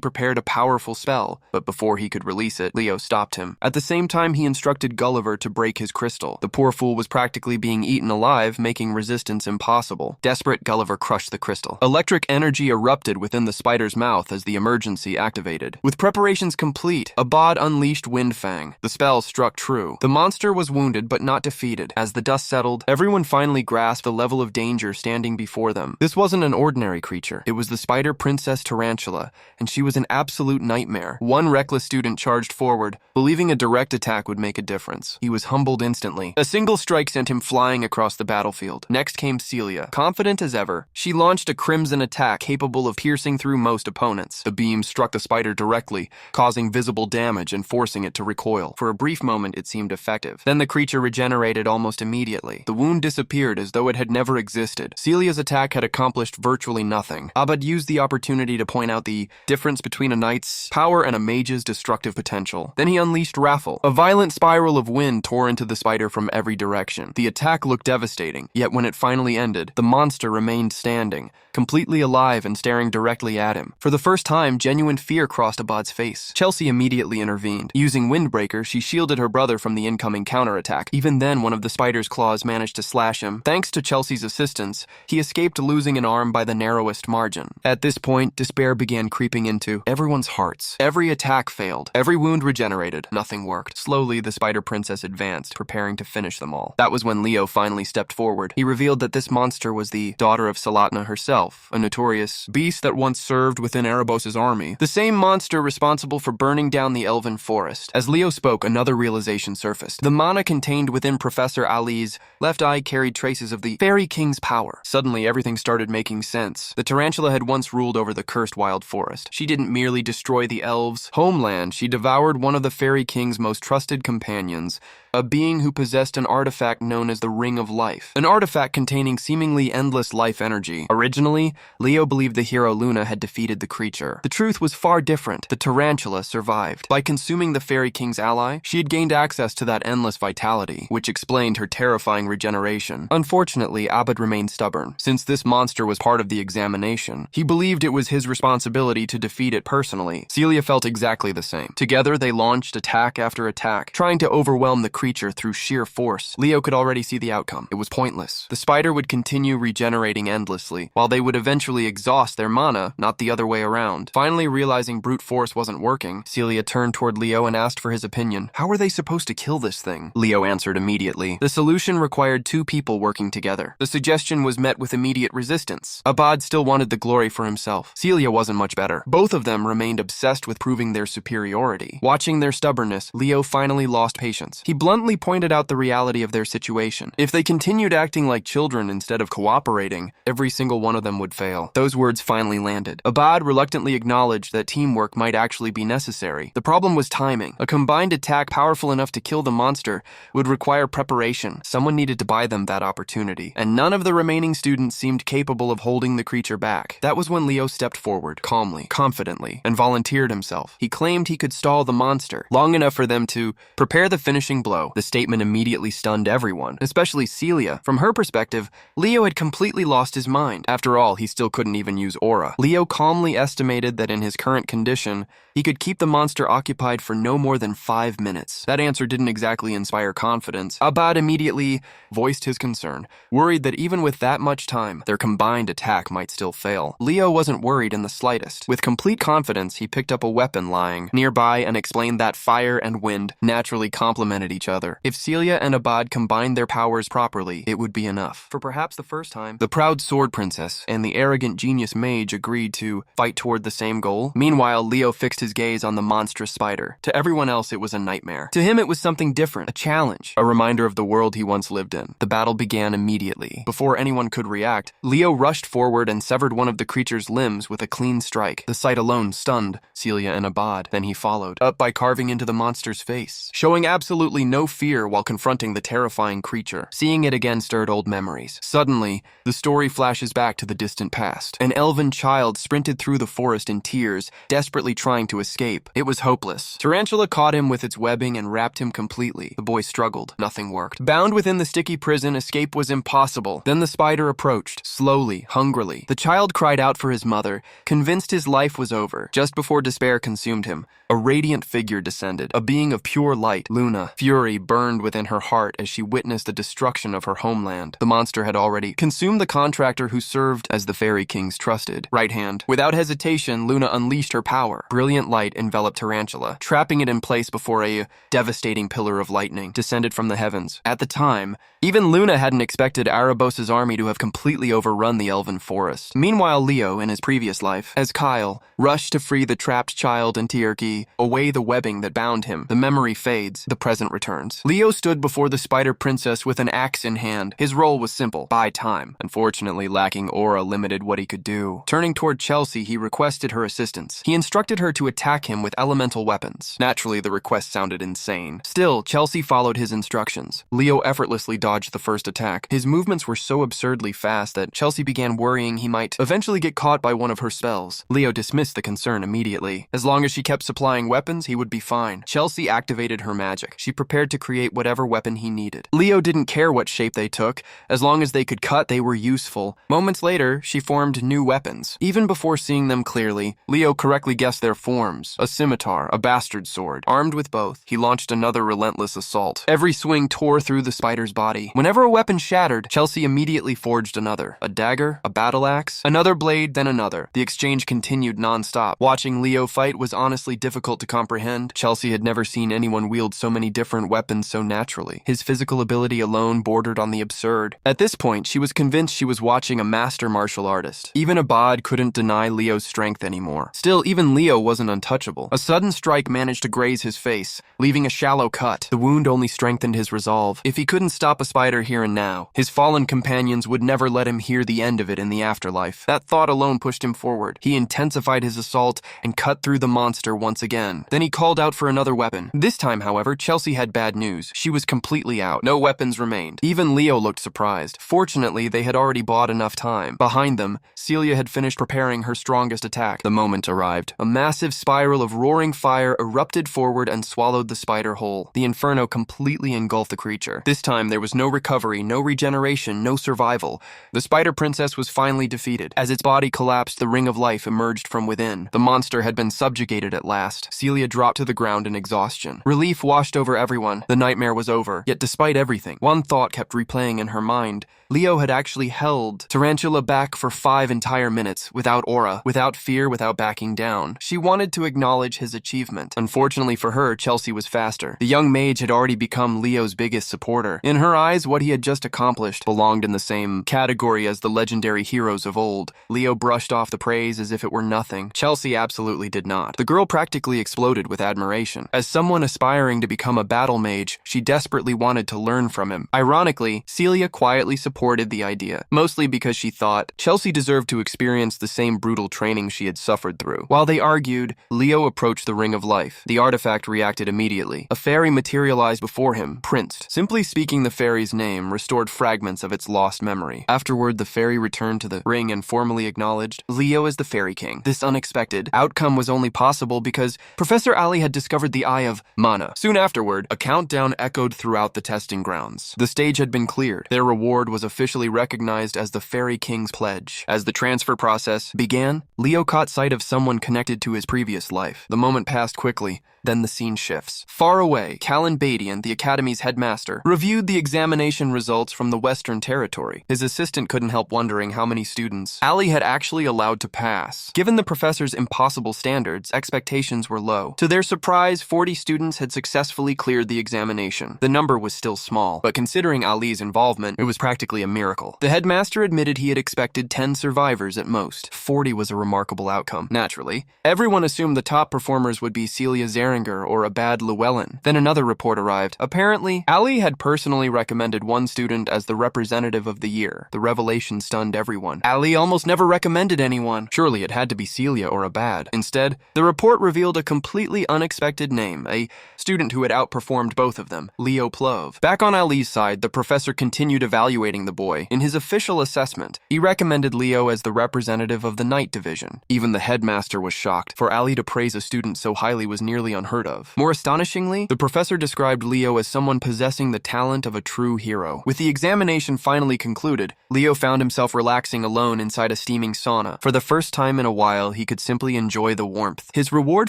prepared a powerful spell, but before he could release it, Leo stopped him. At the same time, he instructed Gulliver to break his crystal. The poor fool was practically being eaten alive, making resistance impossible. Desperate, Gulliver crushed the crystal. Electric energy erupted within the spider's mouth as the emergency activated. With preparations complete, Abad unleashed Windfang. The spell struck true. The monster was wounded but not defeated. As the dust settled, everyone finally grasped the level of danger standing before them. This wasn't an ordinary creature. It was the Spider Princess Tarantula, and she was an absolute nightmare. One reckless student charged forward, believing a direct attack would make a difference. He was humbled instantly. A single strike sent him flying across the battlefield. Next came Celia. Confident as ever, she launched a crimson attack capable of piercing through most opponents. The beam struck the spider directly, causing visible damage and forcing it to recoil. For a brief moment, it seemed effective. Then the creature regenerated almost immediately. The wound disappeared as though it had never existed. Celia's attack had accomplished virtually nothing. Abad used the opportunity to point out the difference between a knight's power and a mage's destructive potential. Then he unleashed Raffle. A violent spiral of wind tore into the spider from every direction. The attack looked devastating, yet when it finally ended, the monster remained standing, completely alive and staring directly at him. For the first time, genuine fear crossed Abad's face. Chelsea immediately intervened. Using Windbreaker, she shielded her brother from the incoming counterattack. Even then, one of the spider's claws managed to slash him. Thanks to Chelsea's assistance, he escaped losing an arm by the narrowest margin. At this point, despair began creeping into everyone's hearts. Every attack failed. Every wound regenerated. Nothing worked. Slowly, the Spider Princess advanced, preparing to finish them all. That was when Leo finally stepped forward. He revealed that this monster was the daughter of Salatna herself, a notorious beast that once served within Erebos' army. The same monster responsible for burning down the elven forest. As Leo spoke, another realization surfaced. The mana contained within Professor Ali's left eye carried traces of the Fairy King's power. Suddenly, everything started making sense. The tarantula had once ruled over the cursed wild forest. She didn't merely destroy the elves' homeland, she devoured one of the Fairy King's most trusted companions, a being who possessed an artifact known as the Ring of Life, an artifact containing seemingly endless life energy. Originally, Leo believed the hero Luna had defeated the creature. The truth was far different. The tarantula survived. By consuming the Fairy King's ally, she had gained access to that endless vitality, which explained her terrifying regeneration. Unfortunately, Abed remained stubborn. Since this monster was part of the examination, he believed it was his responsibility to defeat it personally. Celia felt exactly the same. Together, they launched attack after attack, trying to overwhelm the creature through sheer force. Leo could already see the outcome. It was pointless. The spider would continue regenerating endlessly, while they would eventually exhaust their mana, not the other way around. Finally, realizing brute force wasn't working, Celia turned toward Leo and asked for his opinion. How were they supposed to kill this thing? Leo answered immediately. The solution required two people working together. The suggestion was met with immediate resistance. Abad still wanted the glory for himself. Celia wasn't much better. Both of them remained obsessed with proving their superiority. Watching their stubbornness, Leo finally lost patience. He bluntly pointed out the reality of their situation. If they continued acting like children instead of cooperating, every single one of them would fail. Those words finally landed. Abad reluctantly acknowledged that teamwork might actually be necessary. The problem was timing. A combined attack powerful enough to kill the monster would require preparation. Someone needed to buy them that opportunity, and none of the remaining students seemed capable of holding the creature back. That was when Leo stepped forward, calmly, confidently, and volunteered himself. He claimed he could stall the monster long enough for them to prepare the finishing blow. The statement immediately stunned everyone, especially Celia. From her perspective, Leo had completely lost his mind. After all, he still couldn't even use aura. Leo calmly estimated that in his current condition, he could keep the monster occupied for no more than 5 minutes. That answer didn't exactly inspire confidence. Abad immediately voiced his concern, worried that even with that much time, their combined attack might still fail. Leo wasn't worried in the slightest. With complete confidence, he picked up a weapon lying nearby and explained that fire and wind naturally complemented each other. If Celia and Abad combined their powers properly, it would be enough. For perhaps the first time, the proud sword princess and the arrogant genius mage agreed to fight toward the same goal. Meanwhile, Leo fixed his gaze on the monstrous spider. To everyone else, it was a nightmare. To him, it was something different, a challenge, a reminder of the world he once lived in. The battle began immediately. Before anyone could react, Leo rushed forward and severed one of the creature's limbs with a clean strike. The sight alone stunned Celia and Abad. Then he followed up by carving into the monster's face, showing absolutely no fear while confronting the terrifying creature. Seeing it again stirred old memories. Suddenly, the story flashes back to the distant past. An elven child sprinted through the forest in tears, desperately trying to escape. It was hopeless. Tarantula caught him with its webbing and wrapped him completely. The boy struggled. Nothing worked. Bound within the sticky prison, escape was impossible. Then the spider approached, slowly, hungrily. The child cried out for his mother, convinced his life was over. Just before despair consumed him, a radiant figure descended, a being of pure light, Luna. Fury burned within her heart as she witnessed the destruction of her homeland. The monster had already consumed the contractor who served as the Fairy King's trusted right hand. Without hesitation, Luna unleashed her power. Brilliant light enveloped Tarantula, trapping it in place before a devastating pillar of lightning descended from the heavens. At the time, even Luna hadn't expected Erebos' army to have completely overrun the elven forest. Meanwhile, Leo, in his previous life, as Kyle, rushed to free the trapped child and Tierki, away the webbing that bound him. The memory fades, the present returns. Leo stood before the spider princess with an axe in hand. His role was simple: buy time. Unfortunately, lacking aura limited what he could do. Turning toward Chelsea, he requested her assistance. He instructed her to attack him with elemental weapons. Naturally, the request sounded insane. Still, Chelsea followed his instructions. Leo effortlessly dodged the first attack. His movements were so absurdly fast that Chelsea began worrying he might eventually get caught by one of her spells. Leo dismissed the concern immediately. As long as she kept supplying weapons, he would be fine. Chelsea activated her magic. She prepared to create whatever weapon he needed. Leo didn't care what shape they took. As long as they could cut, they were useful. Moments later, she formed new weapons. Even before seeing them clearly, Leo correctly guessed their forms: a scimitar, a bastard sword. Armed with both, he launched another relentless assault. Every swing tore through the spider's body. Whenever a weapon shattered, Chelsea immediately forged another. A dagger, a battle axe, another blade, then another. The exchange continued non-stop. Watching Leo fight was honestly difficult to comprehend. Chelsea had never seen anyone wield so many different weapons so naturally. His physical ability alone bordered on the absurd. At this point, she was convinced she was watching a master martial artist. Even Abad couldn't deny Leo's strength anymore. Still, even Leo wasn't untouchable. A sudden strike managed to graze his face, leaving a shallow cut. The wound only strengthened his resolve. If he couldn't stop a spider here and now, his fallen companions would never let him hear the end of it in the afterlife. That thought alone pushed him forward. He intensified his assault and cut through the monster once again. Then he called out for another weapon. This time, however, Chelsea had bad news. She was completely out. No weapons remained. Even Leo looked surprised. Fortunately, they had already bought enough time. Behind them, Celia had finished preparing her strongest attack. The moment arrived. A massive spiral of roaring fire erupted forward and swallowed the spider whole. The inferno completely engulfed the creature. This time, there was no recovery, no regeneration, no survival. The spider princess was finally defeated. As its body collapsed, the ring of life emerged from within. The monster had been subjugated at last. Celia dropped to the ground in exhaustion. Relief washed over everyone. The nightmare was over. Yet despite everything, one thought kept replaying in her mind. Leo had actually held Tarantula back for 5 entire minutes, without aura, without fear, without backing down. She wanted to acknowledge his achievement. Unfortunately for her, Chelsea was faster. The young mage had already become Leo's biggest supporter. In her eyes, what he had just accomplished belonged in the same category as the legendary heroes of old. Leo brushed off the praise as if it were nothing. Chelsea absolutely did not. The girl practically exploded with admiration. As someone aspiring to become a battle mage, she desperately wanted to learn from him. Ironically, Celia quietly supported the idea, mostly because she thought Chelsea deserved to experience the same brutal training she had suffered through. While they argued, Leo approached the Ring of Life. The artifact reacted immediately. A fairy materialized before him, Princed. Simply speaking the fairy's name restored fragments of its lost memory. Afterward, the fairy returned to the ring and formally acknowledged Leo as the Fairy King. This unexpected outcome was only possible because Professor Ali had discovered the Eye of Mana. Soon afterward, a countdown echoed throughout the testing grounds. The stage had been cleared. Their reward was officially recognized as the Fairy King's pledge. As the transfer process began, Leo caught sight of someone connected to his previous life. The moment passed quickly. Then the scene shifts. Far away, Callan Badian, the Academy's headmaster, reviewed the examination results from the Western Territory. His assistant couldn't help wondering how many students Ali had actually allowed to pass. Given the professor's impossible standards, expectations were low. To their surprise, 40 students had successfully cleared the examination. The number was still small, but considering Ali's involvement, it was practically a miracle. The headmaster admitted he had expected 10 survivors at most. 40 was a remarkable outcome, naturally. Everyone assumed the top performers would be Celia Zeringer or Abad Llewellyn. Then another report arrived. Apparently, Ali had personally recommended one student as the representative of the year. The revelation stunned everyone. Ali almost never recommended anyone. Surely it had to be Celia or Abad. Instead, the report revealed a completely unexpected name, a student who had outperformed both of them, Leo Plove. Back on Ali's side, the professor continued evaluating the boy. In his official assessment, he recommended Leo as the representative of the Night Division. Even the headmaster was shocked. For Ali to praise a student so highly was nearly unheard of. More astonishingly, the professor described Leo as someone possessing the talent of a true hero. With the examination finally concluded, Leo found himself relaxing alone inside a steaming sauna. For the first time in a while, he could simply enjoy the warmth. His reward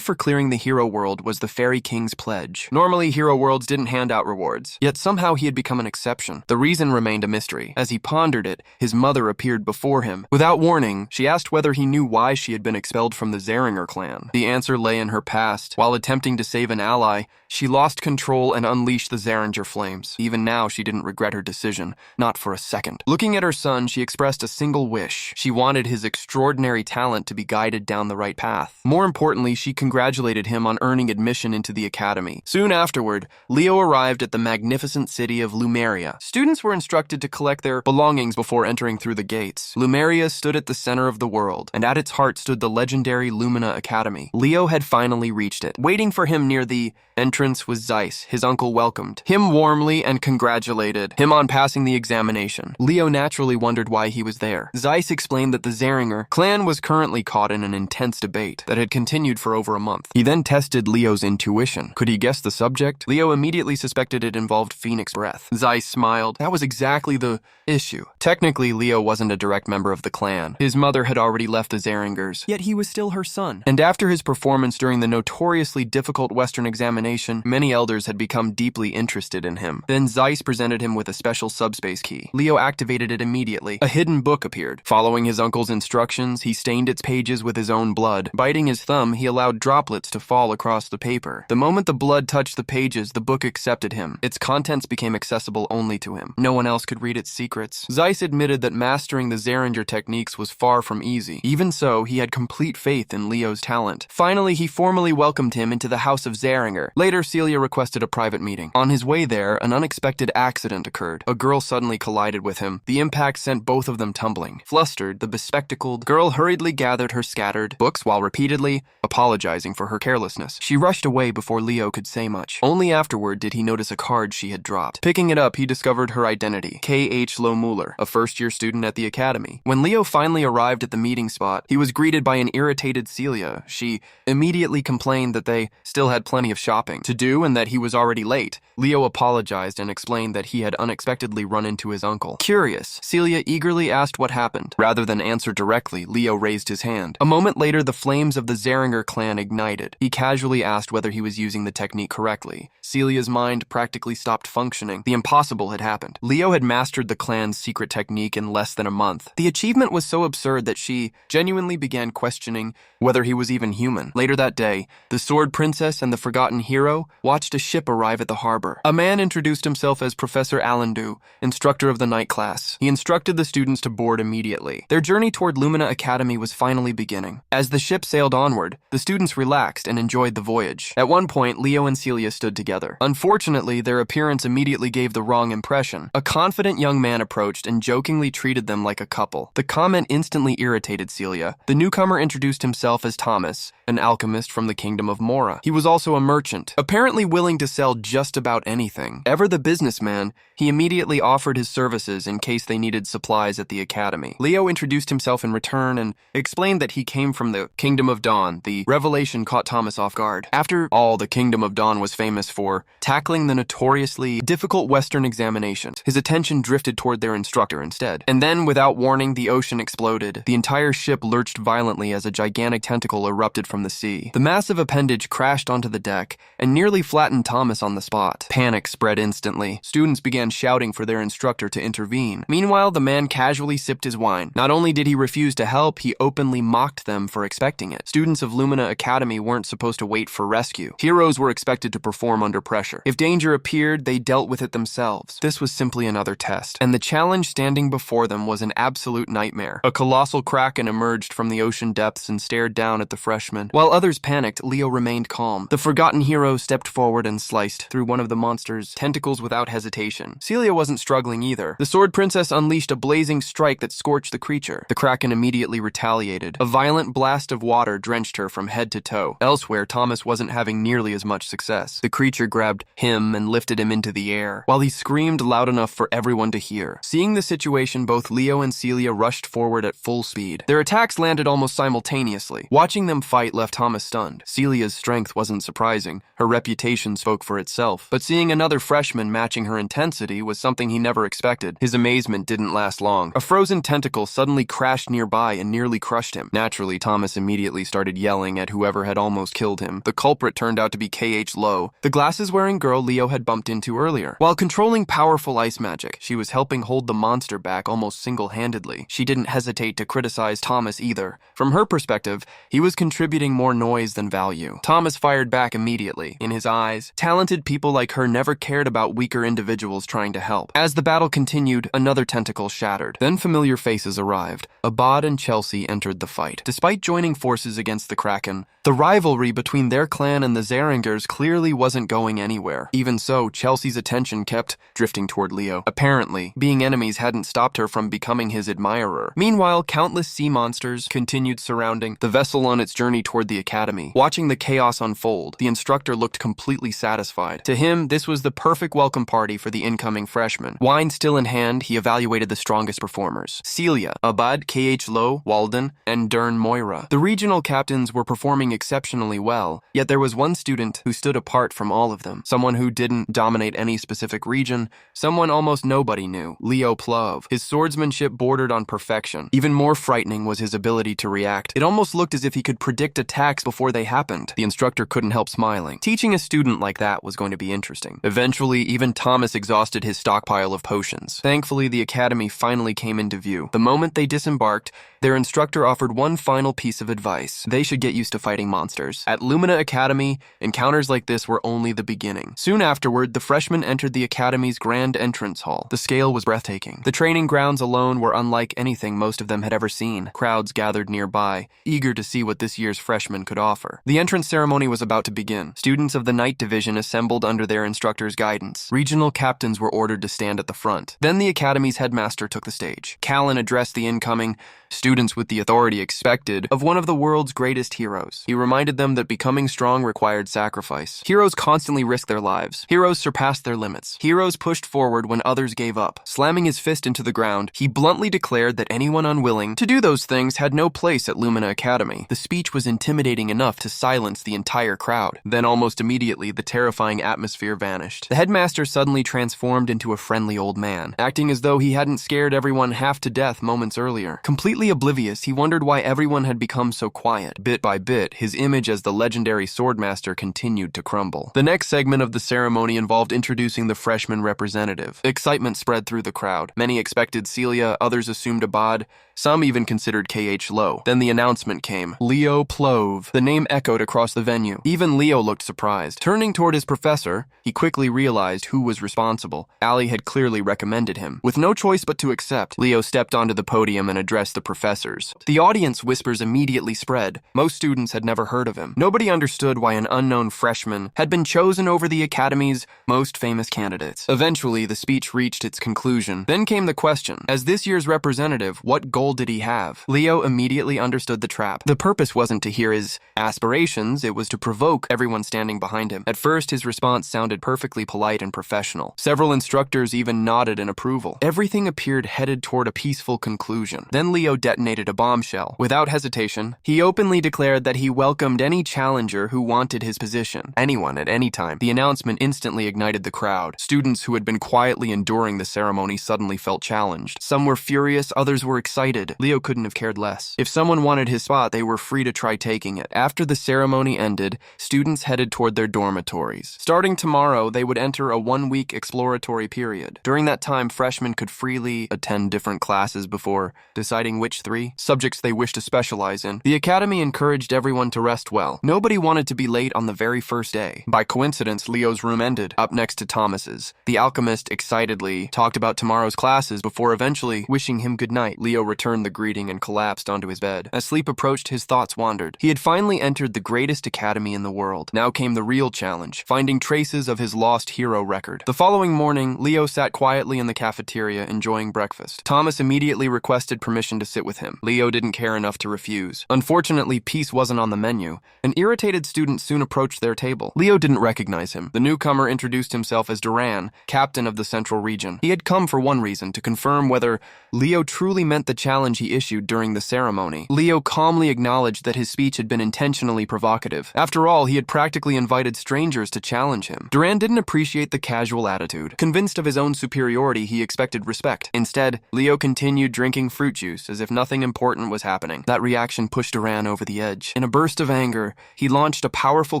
for clearing the hero world was the Fairy King's pledge. Normally, hero worlds didn't hand out rewards, yet somehow he had become an exception. The reason remained a mystery. As he pondered it, his mother appeared before him. Without warning, she asked whether he knew why she had been expelled from the Zeringer clan. The answer lay in her past. While attempting to save an ally, she lost control and unleashed the Zeringer flames. Even now, she didn't regret her decision, not for a second. Looking at her son, she expressed a single wish. She wanted his extraordinary talent to be guided down the right path. More importantly, she congratulated him on earning admission into the academy. Soon afterward, Leo arrived at the magnificent city of Lumeria. Students were instructed to collect their belongings before entering through the gates. Lumeria stood at the center of the world, and at its heart stood the legendary Lumina Academy. Leo had finally reached it. Waiting for him near the entrance was Zeiss. His uncle welcomed him warmly and congratulated him on passing the examination. Leo naturally wondered why he was there. Zeiss explained that the Zeringer clan was currently caught in an intense debate that had continued for over a month. He then tested Leo's intuition. Could he guess the subject? Leo immediately suspected it involved Phoenix Breath. Zeiss smiled. That was exactly the issue. Technically, Leo wasn't a direct member of the clan. His mother had already left the Zeringers, yet he was still her son. And after his performance during the notoriously difficult Western examination, examination, many elders had become deeply interested in him. Then Zeiss presented him with a special subspace key. Leo activated it immediately. A hidden book appeared. Following his uncle's instructions, he stained its pages with his own blood. Biting his thumb, he allowed droplets to fall across the paper. The moment the blood touched the pages, the book accepted him. Its contents became accessible only to him. No one else could read its secrets. Zeiss admitted that mastering the Zeringer techniques was far from easy. Even so, he had complete faith in Leo's talent. Finally, he formally welcomed him into the house of Zeringer. Later, Celia requested a private meeting. On his way there, an unexpected accident occurred. A girl suddenly collided with him. The impact sent both of them tumbling. Flustered, the bespectacled girl hurriedly gathered her scattered books while repeatedly apologizing for her carelessness. She rushed away before Leo could say much. Only afterward did he notice a card she had dropped. Picking it up, he discovered her identity, K.H. Lohmuller, a first-year student at the academy. When Leo finally arrived at the meeting spot, he was greeted by an irritated Celia. She immediately complained that they still had plenty of shopping to do and that he was already late. Leo apologized and explained that he had unexpectedly run into his uncle. Curious, Celia eagerly asked what happened. Rather than answer directly, Leo raised his hand. A moment later, the flames of the Zeringer clan ignited. He casually asked whether he was using the technique correctly. Celia's mind practically stopped functioning. The impossible had happened. Leo had mastered the clan's secret technique in less than a month. The achievement was so absurd that she genuinely began questioning whether he was even human. Later that day, the Sword Princess and the Forgotten Hero watched a ship arrive at the harbor. A man introduced himself as Professor Alandu, instructor of the night class. He instructed the students to board immediately. Their journey toward Lumina Academy was finally beginning. As the ship sailed onward, the students relaxed and enjoyed the voyage. At one point, Leo and Celia stood together. Unfortunately, their appearance immediately gave the wrong impression. A confident young man approached and jokingly treated them like a couple. The comment instantly irritated Celia. The newcomer introduced himself as Thomas, an alchemist from the kingdom of Mora. He was also a merchant, apparently willing to sell just about anything. Ever the businessman, he immediately offered his services in case they needed supplies at the academy. Leo introduced himself in return and explained that he came from the Kingdom of Dawn. The revelation caught Thomas off guard. After all, the Kingdom of Dawn was famous for tackling the notoriously difficult Western examinations. His attention drifted toward their instructor instead. And then, without warning, the ocean exploded. The entire ship lurched violently as a gigantic tentacle erupted from the sea. The massive appendage crashed onto the deck and nearly flattened Thomas on the spot. Panic spread instantly. Students began shouting for their instructor to intervene. Meanwhile, the man casually sipped his wine. Not only did he refuse to help, he openly mocked them for expecting it. Students of Lumina Academy weren't supposed to wait for rescue. Heroes were expected to perform under pressure. If danger appeared, they dealt with it themselves. This was simply another test, and the challenge standing before them was an absolute nightmare. A colossal kraken emerged from the ocean depths and stared down at the freshmen. While others panicked, Leo remained calm. The forgotten hero stepped forward and sliced through one of the monster's tentacles without hesitation. Celia wasn't struggling either. The Sword Princess unleashed a blazing strike that scorched the creature. The kraken immediately retaliated. A violent blast of water drenched her from head to toe. Elsewhere, Thomas wasn't having nearly as much success. The creature grabbed him and lifted him into the air, while he screamed loud enough for everyone to hear. Seeing the situation, both Leo and Celia rushed forward at full speed. Their attacks landed almost simultaneously. Watching them fight left Thomas stunned. Celia's strength wasn't surprising. Her reputation spoke for itself. But seeing another freshman matching her intensity was something he never expected. His amazement didn't last long. A frozen tentacle suddenly crashed nearby and nearly crushed him. Naturally, Thomas immediately started yelling at whoever had almost killed him. The culprit turned out to be K.H. Lowe, the glasses-wearing girl Leo had bumped into earlier. While controlling powerful ice magic, she was helping hold the monster back almost single-handedly. She didn't hesitate to criticize Thomas either. From her perspective, he was contributing more noise than value. Thomas fired back immediately. In his eyes, talented people like her never cared about weaker individuals trying to help. As the battle continued, another tentacle shattered. Then familiar faces arrived. Abad and Chelsea entered the fight. Despite joining forces against the Kraken, the rivalry between their clan and the Zeringers clearly wasn't going anywhere. Even so, Chelsea's attention kept drifting toward Leo. Apparently, being enemies hadn't stopped her from becoming his admirer. Meanwhile, countless sea monsters continued surrounding the vessel on its journey toward the academy. Watching the chaos unfold, the instructor looked completely satisfied. To him, this was the perfect welcome party for the incoming freshmen. Wine still in hand, he evaluated the strongest performers. Celia, Abad, K.H. Lowe, Walden, and Dern Moira. The regional captains were performing exceptionally well, yet there was one student who stood apart from all of them. Someone who didn't dominate any specific region, someone almost nobody knew. Leo Plov. His swordsmanship bordered on perfection. Even more frightening was his ability to react. It almost looked as if he could predict attacks before they happened. The instructor couldn't help smiling. Teaching a student like that was going to be interesting. Eventually, even Thomas exhausted his stockpile of potions. Thankfully, the academy finally came into view. The moment they disembarked, their instructor offered one final piece of advice. They should get used to fighting monsters. At Lumina Academy, encounters like this were only the beginning. Soon afterward, the freshmen entered the academy's grand entrance hall. The scale was breathtaking. The training grounds alone were unlike anything most of them had ever seen. Crowds gathered nearby, eager to see what this year's freshmen could offer. The entrance ceremony was about to begin. Students of the night division assembled under their instructor's guidance. Regional captains were ordered to stand at the front. Then the academy's headmaster took the stage. Callan addressed the incoming students with the authority expected of one of the world's greatest heroes. He reminded them that becoming strong required sacrifice. Heroes constantly risk their lives. Heroes surpassed their limits. Heroes pushed forward when others gave up. Slamming his fist into the ground, he bluntly declared that anyone unwilling to do those things had no place at Lumina Academy. The speech was intimidating enough to silence the entire crowd. Then almost immediately, the terrifying atmosphere vanished. The headmaster suddenly transformed into a friendly old man, acting as though he hadn't scared everyone half to death moments earlier. Completely oblivious, he wondered why everyone had become so quiet. Bit by bit, his image as the legendary swordmaster continued to crumble. The next segment of the ceremony involved introducing the freshman representative. Excitement spread through the crowd. Many expected Celia, others assumed Abad, some even considered K.H. Lowe. Then the announcement came. Leo Plove. The name echoed across the venue. Even Leo looked surprised. Turning toward his professor, he quickly realized who was responsible. Ali had clearly recommended him. With no choice but to accept, Leo stepped onto the podium and addressed the professors. The audience whispers immediately spread. Most students had never heard of him. Nobody understood why an unknown freshman had been chosen over the academy's most famous candidates. Eventually, the speech reached its conclusion. Then came the question, as this year's representative, what goal did he have? Leo immediately understood the trap. The purpose wasn't to hear his aspirations, it was to provoke everyone standing behind him. At first, his response sounded perfectly polite and professional. Several instructors even nodded in approval. Everything appeared headed toward a peaceful conclusion. Then Leo detonated a bombshell. Without hesitation, he openly declared that he welcomed any challenger who wanted his position. Anyone at any time. The announcement instantly ignited the crowd. Students who had been quietly enduring the ceremony suddenly felt challenged. Some were furious, others were excited. Leo couldn't have cared less. If someone wanted his spot, they were free to try taking it. After the ceremony ended, students headed toward their dormitories. Starting tomorrow, they would enter a one-week exploratory period. During that time, freshmen could freely attend different classes before deciding which 3 subjects they wished to specialize in. The academy encouraged everyone to rest well. Nobody wanted to be late on the very first day. By coincidence, Leo's room ended, up next to Thomas's. The alchemist excitedly talked about tomorrow's classes before eventually wishing him good night. Leo returned the greeting and collapsed onto his bed. As sleep approached, his thoughts wandered. He had finally entered the greatest academy in the world. Now came the real challenge, finding traces of his lost hero record. The following morning, Leo sat quietly in the cafeteria enjoying breakfast. Thomas immediately requested permission to sit with him. Leo didn't care enough to refuse. Unfortunately, peace wasn't on the menu. An irritated student soon approached their table. Leo didn't recognize him. The newcomer introduced himself as Duran, captain of the Central Region. He had come for one reason, to confirm whether Leo truly meant the challenge he issued during the ceremony. Leo calmly acknowledged that his speech had been intentionally provocative. After all, he had practically invited strangers to challenge him. Duran didn't appreciate the casual attitude. Convinced of his own superiority, he expected respect. Instead, Leo continued drinking fruit juice as if nothing important was happening. That reaction pushed Duran over the edge. In a burst of anger, he launched a powerful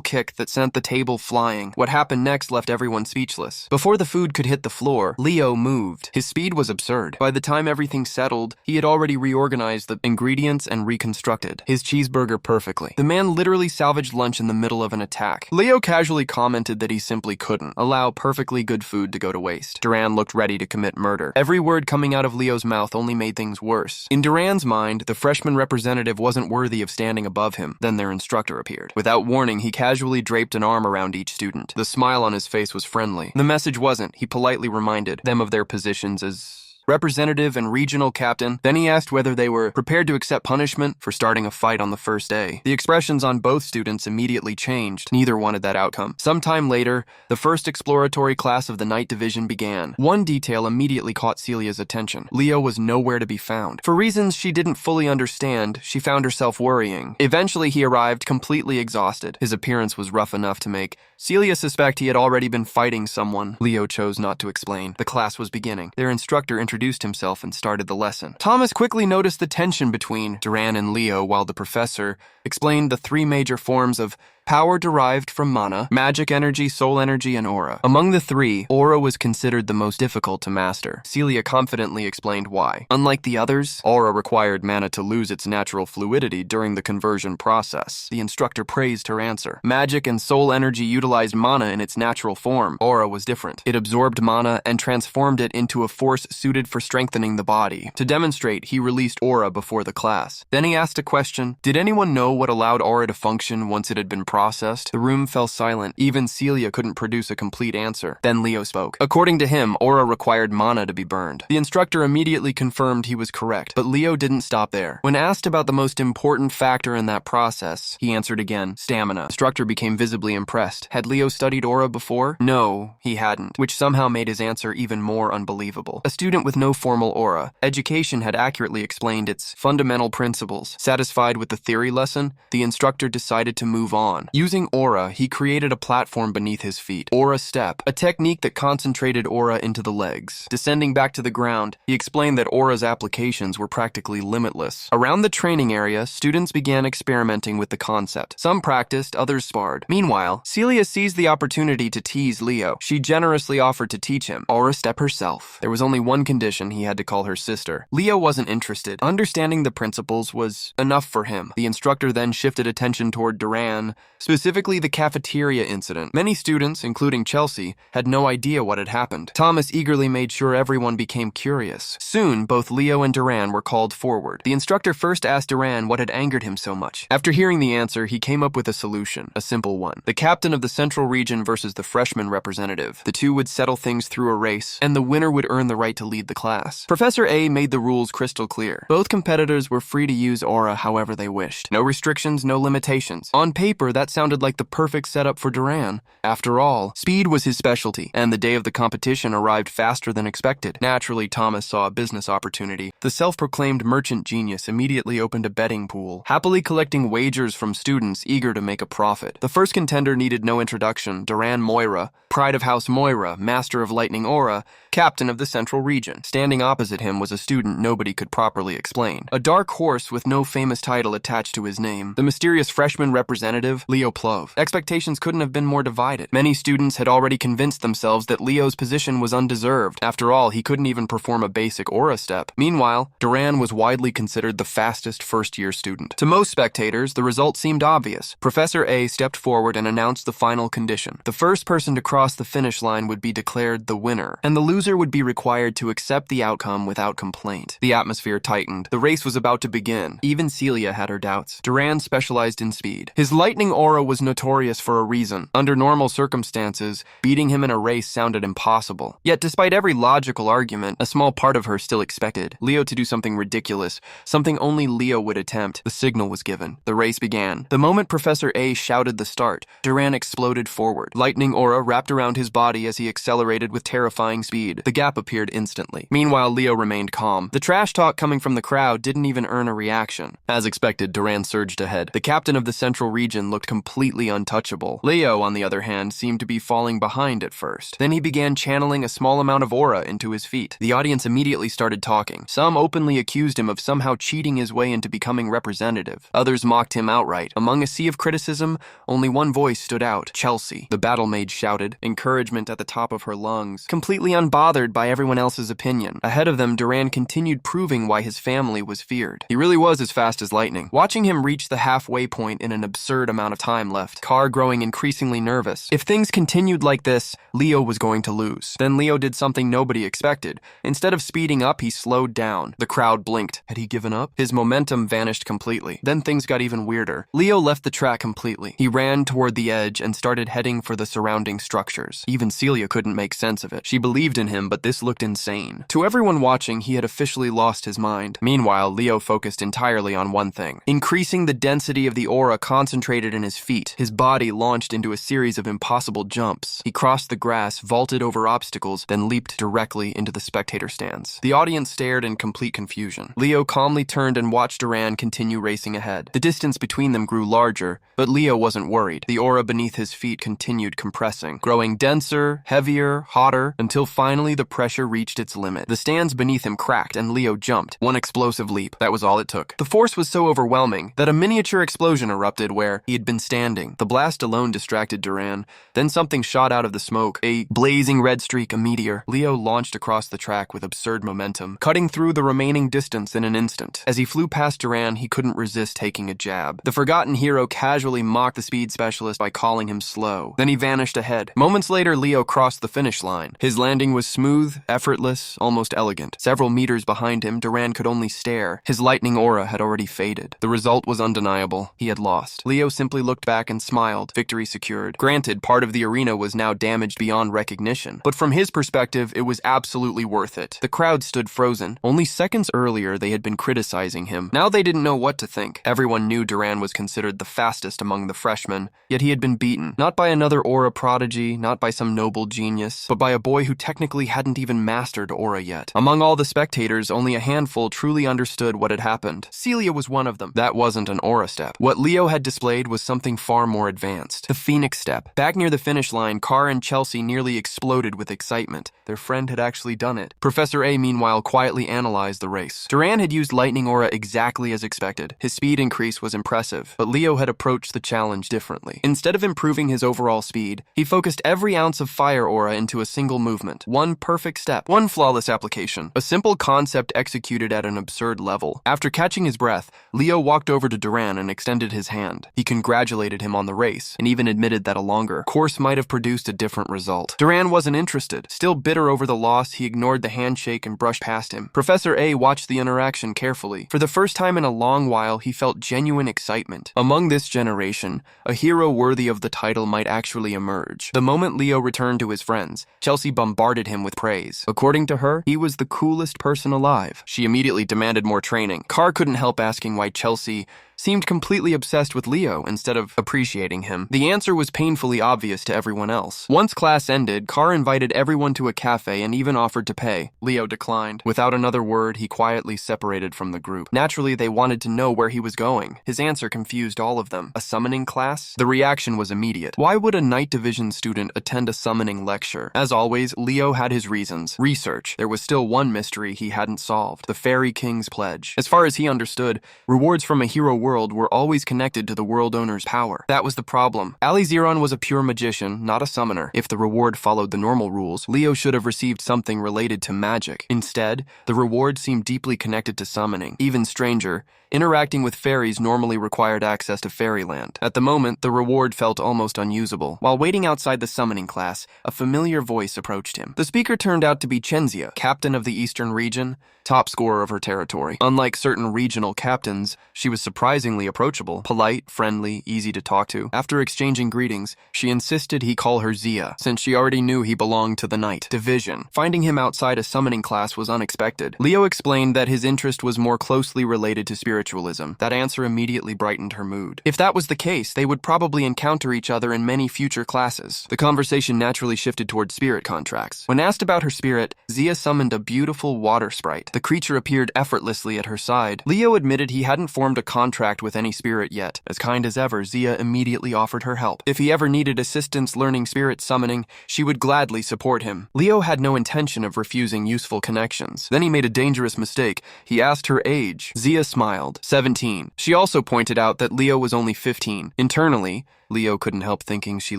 kick that sent the table flying. What happened next left everyone speechless. Before the food could hit the floor, Leo moved. His speed was absurd. By the time everything settled, he had already reorganized the ingredients and reconstructed his cheeseburger perfectly. The man literally salvaged lunch in the middle of an attack. Leo casually commented that he simply couldn't allow perfectly good food to go to waste. Duran looked ready to commit murder. Every word coming out of Leo's mouth only made things worse. In Duran's mind, the freshman representative wasn't worthy of standing above him. Then their instructor appeared. Without warning, he casually draped an arm around each student. The smile on his face was friendly. The message wasn't. He politely reminded them of their positions as representative and regional captain. Then he asked whether they were prepared to accept punishment for starting a fight on the first day. The expressions on both students immediately changed. Neither wanted that outcome. Sometime later, the first exploratory class of the night division began. One detail immediately caught Celia's attention. Leo was nowhere to be found. For reasons she didn't fully understand, she found herself worrying. Eventually, he arrived completely exhausted. His appearance was rough enough to make Celia suspect he had already been fighting someone. Leo chose not to explain. The class was beginning. Their instructor introduced himself and started the lesson. Thomas quickly noticed the tension between Duran and Leo while the professor explained the 3 major forms of Power derived from mana, magic energy, soul energy, and aura. Among the three, aura was considered the most difficult to master. Celia confidently explained why. Unlike the others, aura required mana to lose its natural fluidity during the conversion process. The instructor praised her answer. Magic and soul energy utilized mana in its natural form. Aura was different. It absorbed mana and transformed it into a force suited for strengthening the body. To demonstrate, he released aura before the class. Then he asked a question. Did anyone know what allowed aura to function once it had been processed? The room fell silent. Even Celia couldn't produce a complete answer. Then Leo spoke. According to him, aura required mana to be burned. The instructor immediately confirmed he was correct, but Leo didn't stop there. When asked about the most important factor in that process, he answered again, stamina. The instructor became visibly impressed. Had Leo studied aura before? No, he hadn't, which somehow made his answer even more unbelievable. A student with no formal aura, education had accurately explained its fundamental principles. Satisfied with the theory lesson, the instructor decided to move on. Using aura, he created a platform beneath his feet. Aura step, a technique that concentrated aura into the legs. Descending back to the ground, he explained that aura's applications were practically limitless. Around the training area, students began experimenting with the concept. Some practiced, others sparred. Meanwhile, Celia seized the opportunity to tease Leo. She generously offered to teach him aura step herself. There was only one condition: he had to call her sister. Leo wasn't interested. Understanding the principles was enough for him. The instructor then shifted attention toward Duran, specifically the cafeteria incident. Many students, including Chelsea, had no idea what had happened. Thomas eagerly made sure everyone became curious. Soon, both Leo and Duran were called forward. The instructor first asked Duran what had angered him so much. After hearing the answer, he came up with a solution, a simple one. The captain of the Central Region versus the freshman representative. The two would settle things through a race, and the winner would earn the right to lead the class. Professor A made the rules crystal clear. Both competitors were free to use aura however they wished. No restrictions, no limitations. On paper, that sounded like the perfect setup for Duran. After all, speed was his specialty, and the day of the competition arrived faster than expected. Naturally, Thomas saw a business opportunity. The self-proclaimed merchant genius immediately opened a betting pool, happily collecting wagers from students eager to make a profit. The first contender needed no introduction: Duran Moira, pride of House Moira, master of lightning aura, captain of the Central Region. Standing opposite him was a student nobody could properly explain. A dark horse with no famous title attached to his name. The mysterious freshman representative, Leo Plov. Expectations couldn't have been more divided. Many students had already convinced themselves that Leo's position was undeserved. After all, he couldn't even perform a basic aura step. Meanwhile, Duran was widely considered the fastest first-year student. To most spectators, the result seemed obvious. Professor A stepped forward and announced the final condition. The first person to cross the finish line would be declared the winner, and the loser would be required to accept the outcome without complaint. The atmosphere tightened. The race was about to begin. Even Celia had her doubts. Duran specialized in speed. His lightning aura was notorious for a reason. Under normal circumstances, beating him in a race sounded impossible. Yet, despite every logical argument, a small part of her still expected Leo to do something ridiculous, something only Leo would attempt. The signal was given. The race began. The moment Professor A shouted the start, Duran exploded forward. Lightning aura wrapped around his body as he accelerated with terrifying speed. The gap appeared instantly. Meanwhile, Leo remained calm. The trash talk coming from the crowd didn't even earn a reaction. As expected, Duran surged ahead. The captain of the Central Region looked completely untouchable. Leo, on the other hand, seemed to be falling behind at first. Then he began channeling a small amount of aura into his feet. The audience immediately started talking. Some openly accused him of somehow cheating his way into becoming representative. Others mocked him outright. Among a sea of criticism, only one voice stood out: Chelsea. The battle maid shouted, encouragement at the top of her lungs, completely unbothered by everyone else's opinion. Ahead of them, Duran continued proving why his family was feared. He really was as fast as lightning. Watching him reach the halfway point in an absurd amount of time left, Carr growing increasingly nervous. If things continued like this, Leo was going to lose. Then Leo did something nobody expected. Instead of speeding up, he slowed down. The crowd blinked. Had he given up? His momentum vanished completely. Then things got even weirder. Leo left the track completely. He ran toward the edge and started heading for the surrounding structures. Even Celia couldn't make sense of it. She believed in him, but this looked insane. To everyone watching, he had officially lost his mind. Meanwhile, Leo focused entirely on one thing: increasing the density of the aura concentrated in his feet. His body launched into a series of impossible jumps. He crossed the grass, vaulted over obstacles, then leaped directly into the spectator stands. The audience stared in complete confusion. Leo calmly turned and watched Duran continue racing ahead. The distance between them grew larger, but Leo wasn't worried. The aura beneath his feet continued compressing, growing denser, heavier, hotter, until finally the pressure reached its limit. The stands beneath him cracked and Leo jumped. One explosive leap. That was all it took. The force was so overwhelming that a miniature explosion erupted where he had been standing. The blast alone distracted Duran. Then something shot out of the smoke, a blazing red streak, a meteor. Leo launched across the track with absurd momentum, cutting through the remaining distance in an instant. As he flew past Duran, he couldn't resist taking a jab. The forgotten hero casually mocked the speed specialist by calling him slow. Then he vanished ahead. Moments later, Leo crossed the finish line. His landing was smooth, effortless, almost elegant. Several meters behind him, Duran could only stare. His lightning aura had already faded. The result was undeniable. He had lost. Leo simply looked back and smiled. Victory secured. Granted, part of the arena was now damaged beyond recognition, but from his perspective, it was absolutely worth it. The crowd stood frozen. Only seconds earlier, they had been criticizing him. Now they didn't know what to think. Everyone knew Duran was considered the fastest among the freshmen, yet he had been beaten. Not by another aura prodigy, not by some noble genius, but by a boy who technically hadn't even mastered aura yet. Among all the spectators, only a handful truly understood what had happened. Celia was one of them. That wasn't an aura step. What Leo had displayed was something far more advanced. The Phoenix step. Back near the finish line, Carr and Chelsea nearly exploded with excitement. Their friend had actually done it. Professor A, meanwhile, quietly analyzed the race. Duran had used lightning aura exactly as expected. His speed increase was impressive, but Leo had approached the challenge differently. Instead of improving his overall speed, he focused every ounce of fire aura into a single movement. One perfect step. One flawless application. A simple concept executed at an absurd level. After catching his breath, Leo walked over to Duran and extended his hand. He congratulated him on the race, and even admitted that a longer course might have produced a different result. Duran wasn't interested. Still bitter over the loss, he ignored the handshake and brushed past him. Professor A watched the interaction carefully. For the first time in a long while, he felt genuine excitement. Among this generation, a hero worthy of the title might actually emerge. The moment Leo returned to his friends, Chelsea bombarded him with praise. According to her, he was the coolest person alive. She immediately demanded more training. Carr couldn't help asking why Chelsea seemed completely obsessed with Leo instead of appreciating him. The answer was painfully obvious to everyone else. Once class ended, Carr invited everyone to a cafe and even offered to pay. Leo declined. Without another word, he quietly separated from the group. Naturally, they wanted to know where he was going. His answer confused all of them. A summoning class? The reaction was immediate. Why would a night division student attend a summoning lecture? As always, Leo had his reasons. Research. There was still one mystery he hadn't solved. The Fairy King's Pledge. As far as he understood, rewards from a hero world were always connected to the world owner's power. That was the problem. Alizeron was a pure magician, not a summoner. If the reward followed the normal rules, Leo should have received something related to magic. Instead, the reward seemed deeply connected to summoning. Even stranger, interacting with fairies normally required access to fairyland. At the moment, the reward felt almost unusable. While waiting outside the summoning class, a familiar voice approached him. The speaker turned out to be Chenzia, captain of the Eastern region, top scorer of her territory. Unlike certain regional captains, she was surprisingly approachable, polite, friendly, easy to talk to. After exchanging greetings, she insisted he call her Zia, since she already knew he belonged to the Night Division. Finding him outside a summoning class was unexpected. Leo explained that his interest was more closely related to spiritualism. That answer immediately brightened her mood. If that was the case, they would probably encounter each other in many future classes. The conversation naturally shifted toward spirit contracts. When asked about her spirit, Zia summoned a beautiful water sprite. The creature appeared effortlessly at her side. Leo admitted he hadn't formed a contract with any spirit yet. As kind as ever, Zia immediately offered her help. If he ever needed assistance learning spirit summoning, she would gladly support him. Leo had no intention of refusing useful connections. Then he made a dangerous mistake. He asked her age. Zia smiled. 17. She also pointed out that Leo was only 15. Internally, Leo couldn't help thinking she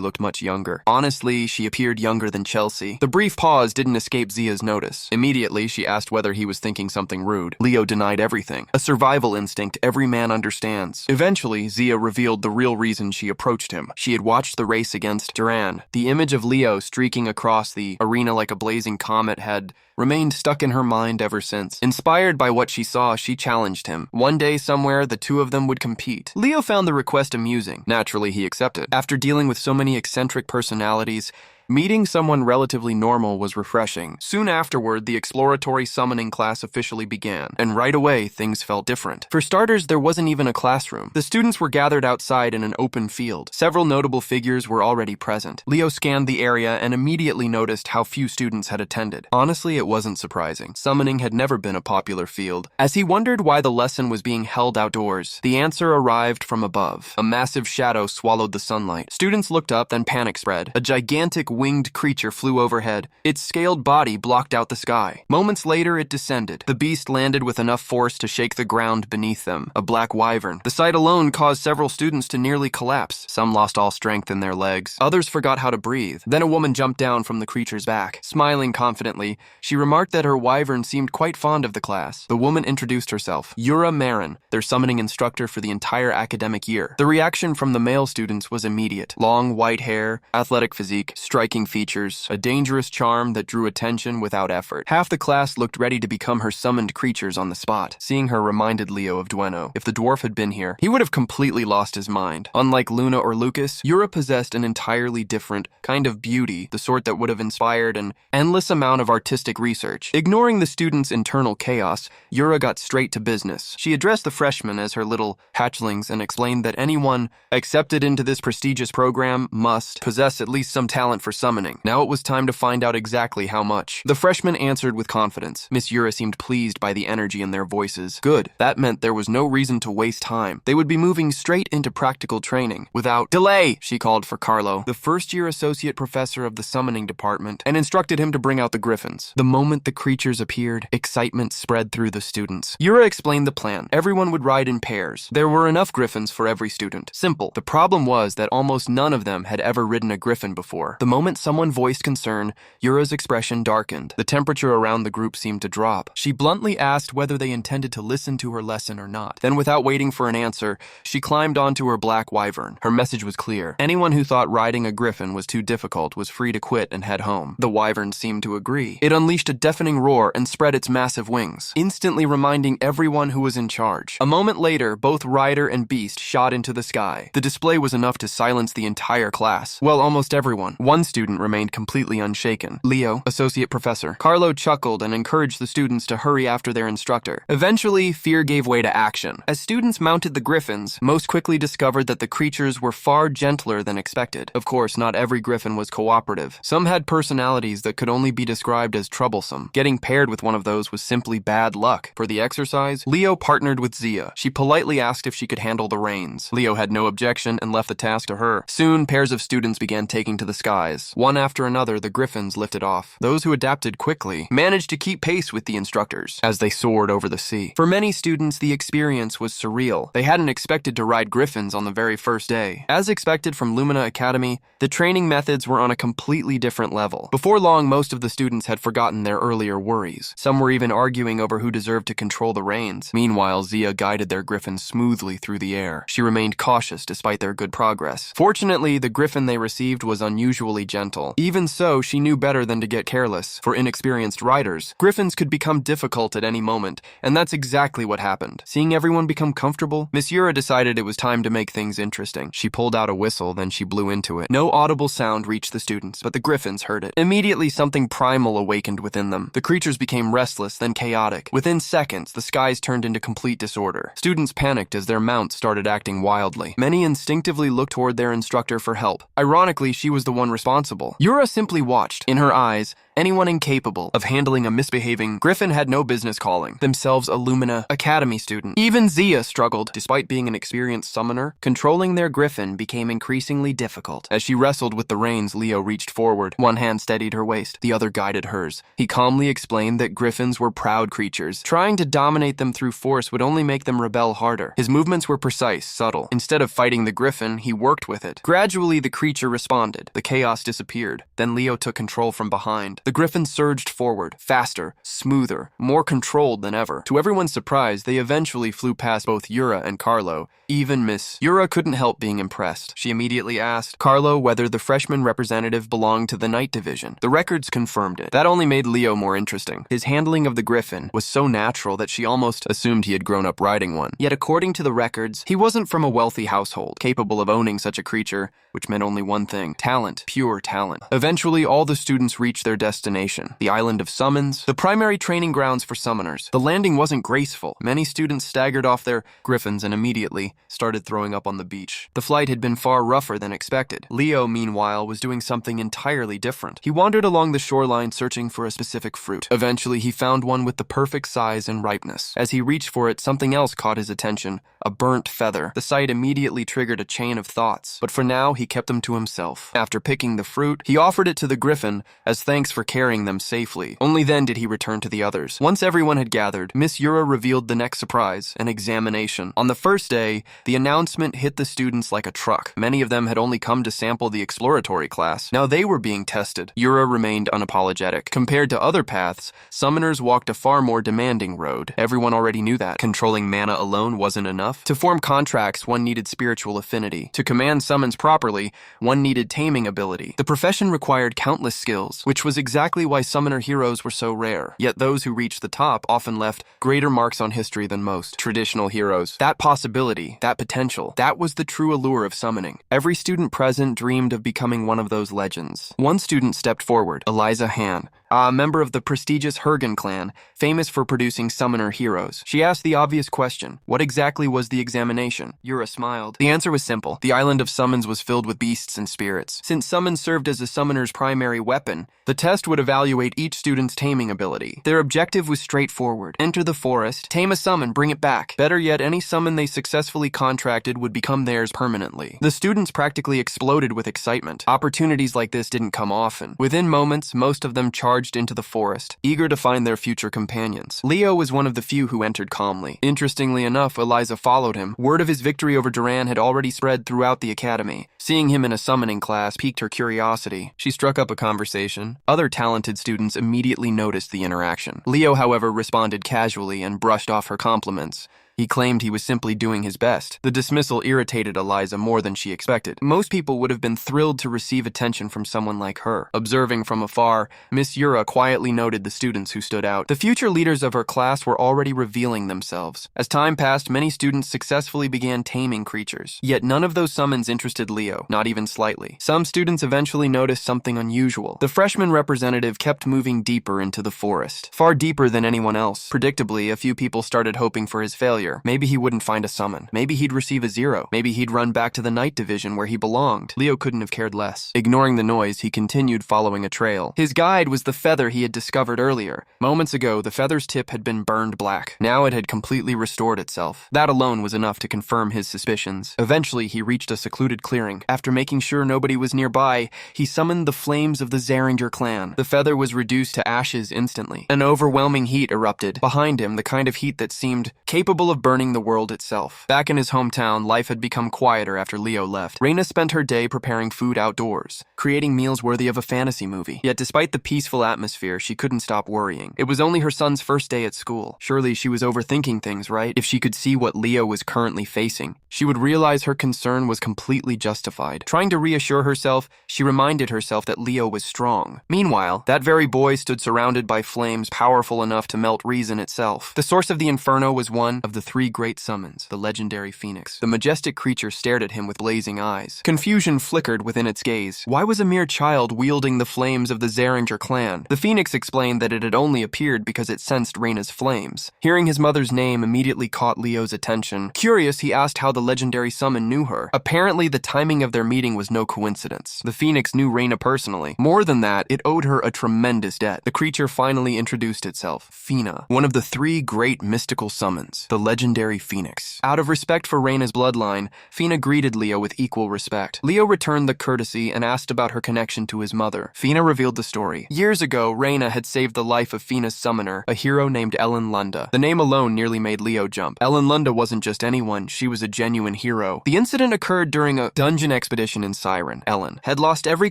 looked much younger. Honestly, she appeared younger than Chelsea. The brief pause didn't escape Zia's notice. Immediately, she asked whether he was thinking something rude. Leo denied everything. A survival instinct every man understands. Eventually, Zia revealed the real reason she approached him. She had watched the race against Duran. The image of Leo streaking across the arena like a blazing comet had remained stuck in her mind ever since. Inspired by what she saw, she challenged him. One day somewhere, the two of them would compete. Leo found the request amusing. Naturally, he accepted. After dealing with so many eccentric personalities, meeting someone relatively normal was refreshing. Soon afterward, the exploratory summoning class officially began, and right away, things felt different. For starters, there wasn't even a classroom. The students were gathered outside in an open field. Several notable figures were already present. Leo scanned the area and immediately noticed how few students had attended. Honestly, it wasn't surprising. Summoning had never been a popular field. As he wondered why the lesson was being held outdoors, the answer arrived from above. A massive shadow swallowed the sunlight. Students looked up, then panic spread. A gigantic winged creature flew overhead. Its scaled body blocked out the sky. Moments later, it descended. The beast landed with enough force to shake the ground beneath them, a black wyvern. The sight alone caused several students to nearly collapse. Some lost all strength in their legs. Others forgot how to breathe. Then a woman jumped down from the creature's back. Smiling confidently, she remarked that her wyvern seemed quite fond of the class. The woman introduced herself, Yura Marin, their summoning instructor for the entire academic year. The reaction from the male students was immediate. Long white hair, athletic physique, striking features, a dangerous charm that drew attention without effort. Half the class looked ready to become her summoned creatures on the spot. Seeing her reminded Leo of Dueno. If the dwarf had been here, he would have completely lost his mind. Unlike Luna or Lucas, Yura possessed an entirely different kind of beauty, the sort that would have inspired an endless amount of artistic research. Ignoring the students' internal chaos, Yura got straight to business. She addressed the freshmen as her little hatchlings and explained that anyone accepted into this prestigious program must possess at least some talent for summoning. Now it was time to find out exactly how much. The freshmen answered with confidence. Miss Yura seemed pleased by the energy in their voices. Good. That meant there was no reason to waste time. They would be moving straight into practical training. Without delay, she called for Carlo, the first-year associate professor of the summoning department, and instructed him to bring out the griffins. The moment the creatures appeared, excitement spread through the students. Yura explained the plan. Everyone would ride in pairs. There were enough griffins for every student. Simple. The problem was that almost none of them had ever ridden a griffin before. The moment someone voiced concern, Yura's expression darkened. The temperature around the group seemed to drop. She bluntly asked whether they intended to listen to her lesson or not. Then, without waiting for an answer, she climbed onto her black wyvern. Her message was clear. Anyone who thought riding a griffin was too difficult was free to quit and head home. The wyvern seemed to agree. It unleashed a deafening roar and spread its massive wings, instantly reminding everyone who was in charge. A moment later, both rider and beast shot into the sky. The display was enough to silence the entire class. Well, almost everyone. One student remained completely unshaken. Leo, associate professor. Carlo chuckled and encouraged the students to hurry after their instructor. Eventually, fear gave way to action. As students mounted the griffins, most quickly discovered that the creatures were far gentler than expected. Of course, not every griffin was cooperative. Some had personalities that could only be described as troublesome. Getting paired with one of those was simply bad luck. For the exercise, Leo partnered with Zia. She politely asked if she could handle the reins. Leo had no objection and left the task to her. Soon, pairs of students began taking to the skies. One after another, the griffins lifted off. Those who adapted quickly managed to keep pace with the instructors as they soared over the sea. For many students, the experience was surreal. They hadn't expected to ride griffins on the very first day. As expected from Lumina Academy, the training methods were on a completely different level. Before long, most of the students had forgotten their earlier worries. Some were even arguing over who deserved to control the reins. Meanwhile, Zia guided their griffins smoothly through the air. She remained cautious despite their good progress. Fortunately, the griffin they received was unusually gentle. Even so, she knew better than to get careless. For inexperienced riders, griffins could become difficult at any moment, and that's exactly what happened. Seeing everyone become comfortable, Miss Yura decided it was time to make things interesting. She pulled out a whistle, then she blew into it. No audible sound reached the students, but the griffins heard it. Immediately, something primal awakened within them. The creatures became restless, then chaotic. Within seconds, the skies turned into complete disorder. Students panicked as their mounts started acting wildly. Many instinctively looked toward their instructor for help. Ironically, she was the one responsible. Yura simply watched. In her eyes, anyone incapable of handling a misbehaving griffin had no business calling themselves a Lumina Academy student. Even Zia struggled. Despite being an experienced summoner, controlling their griffin became increasingly difficult. As she wrestled with the reins, Leo reached forward. One hand steadied her waist, the other guided hers. He calmly explained that griffins were proud creatures. Trying to dominate them through force would only make them rebel harder. His movements were precise, subtle. Instead of fighting the griffin, he worked with it. Gradually, the creature responded. The chaos disappeared. Then Leo took control from behind. The griffin surged forward, faster, smoother, more controlled than ever. To everyone's surprise, they eventually flew past both Yura and Carlo. Even Miss Yura couldn't help being impressed. She immediately asked Carlo whether the freshman representative belonged to the night division. The records confirmed it. That only made Leo more interesting. His handling of the griffin was so natural that she almost assumed he had grown up riding one. Yet according to the records, he wasn't from a wealthy household, capable of owning such a creature, which meant only one thing: talent, pure talent. Eventually, all the students reached their destination. destination, the island of summons, the primary training grounds for summoners. The landing wasn't graceful. Many students staggered off their griffins and immediately started throwing up on the beach. The flight had been far rougher than expected. Leo, meanwhile, was doing something entirely different. He wandered along the shoreline searching for a specific fruit. Eventually, he found one with the perfect size and ripeness. As he reached for it, something else caught his attention, a burnt feather. The sight immediately triggered a chain of thoughts, but for now, he kept them to himself. After picking the fruit, he offered it to the griffin as thanks for carrying them safely. Only then did he return to the others. Once everyone had gathered, Miss Yura revealed the next surprise, an examination. On the first day, the announcement hit the students like a truck. Many of them had only come to sample the exploratory class. Now they were being tested. Yura remained unapologetic. Compared to other paths, summoners walked a far more demanding road. Everyone already knew that. Controlling mana alone wasn't enough. To form contracts, one needed spiritual affinity. To command summons properly, one needed taming ability. The profession required countless skills, which was exactly why summoner heroes were so rare. Yet those who reached the top often left greater marks on history than most traditional heroes. That possibility, that potential, that was the true allure of summoning. Every student present dreamed of becoming one of those legends. One student stepped forward, Eliza Han, a member of the prestigious Hergen clan, famous for producing summoner heroes. She asked the obvious question, what exactly was the examination? Yura smiled. The answer was simple. The island of summons was filled with beasts and spirits. Since summons served as a summoner's primary weapon, the test would evaluate each student's taming ability. Their objective was straightforward. Enter the forest, tame a summon, bring it back. Better yet, any summon they successfully contracted would become theirs permanently. The students practically exploded with excitement. Opportunities like this didn't come often. Within moments, most of them charged into the forest, eager to find their future companions. Leo was one of the few who entered calmly. Interestingly enough, Eliza followed him. Word of his victory over Duran had already spread throughout the academy. Seeing him in a summoning class piqued her curiosity. She struck up a conversation. Other talented students immediately noticed the interaction. Leo, however, responded casually and brushed off her compliments. He claimed he was simply doing his best. The dismissal irritated Eliza more than she expected. Most people would have been thrilled to receive attention from someone like her. Observing from afar, Miss Yura quietly noted the students who stood out. The future leaders of her class were already revealing themselves. As time passed, many students successfully began taming creatures. Yet none of those summons interested Leo, not even slightly. Some students eventually noticed something unusual. The freshman representative kept moving deeper into the forest, far deeper than anyone else. Predictably, a few people started hoping for his failure. Maybe he wouldn't find a summon. Maybe he'd receive a 0. Maybe he'd run back to the night division where he belonged. Leo couldn't have cared less. Ignoring the noise, he continued following a trail. His guide was the feather he had discovered earlier. Moments ago, the feather's tip had been burned black. Now it had completely restored itself. That alone was enough to confirm his suspicions. Eventually, he reached a secluded clearing. After making sure nobody was nearby, he summoned the flames of the Zaringer clan. The feather was reduced to ashes instantly. An overwhelming heat erupted. Behind him, the kind of heat that seemed capable of burning the world itself. Back in his hometown, life had become quieter after Leo left. Reina spent her day preparing food outdoors, creating meals worthy of a fantasy movie. Yet despite the peaceful atmosphere, she couldn't stop worrying. It was only her son's first day at school. Surely she was overthinking things, right? If she could see what Leo was currently facing, she would realize her concern was completely justified. Trying to reassure herself, she reminded herself that Leo was strong. Meanwhile, that very boy stood surrounded by flames powerful enough to melt reason itself. The source of the inferno was one of the 3 great summons, the legendary phoenix. The majestic creature stared at him with blazing eyes. Confusion flickered within its gaze. Why was a mere child wielding the flames of the Zaringer clan? The phoenix explained that it had only appeared because it sensed Reina's flames. Hearing his mother's name immediately caught Leo's attention. Curious, he asked how the legendary summon knew her. Apparently, the timing of their meeting was no coincidence. The phoenix knew Reina personally. More than that, it owed her a tremendous debt. The creature finally introduced itself. Fina, one of the 3 great mystical summons, the legendary phoenix. Out of respect for Reina's bloodline, Fina greeted Leo with equal respect. Leo returned the courtesy and asked about her connection to his mother. Fina revealed the story. Years ago, Reina had saved the life of Fina's summoner, a hero named Ellen Lunda. The name alone nearly made Leo jump. Ellen Lunda wasn't just anyone, she was a genuine hero. The incident occurred during a dungeon expedition in Siren. Ellen had lost every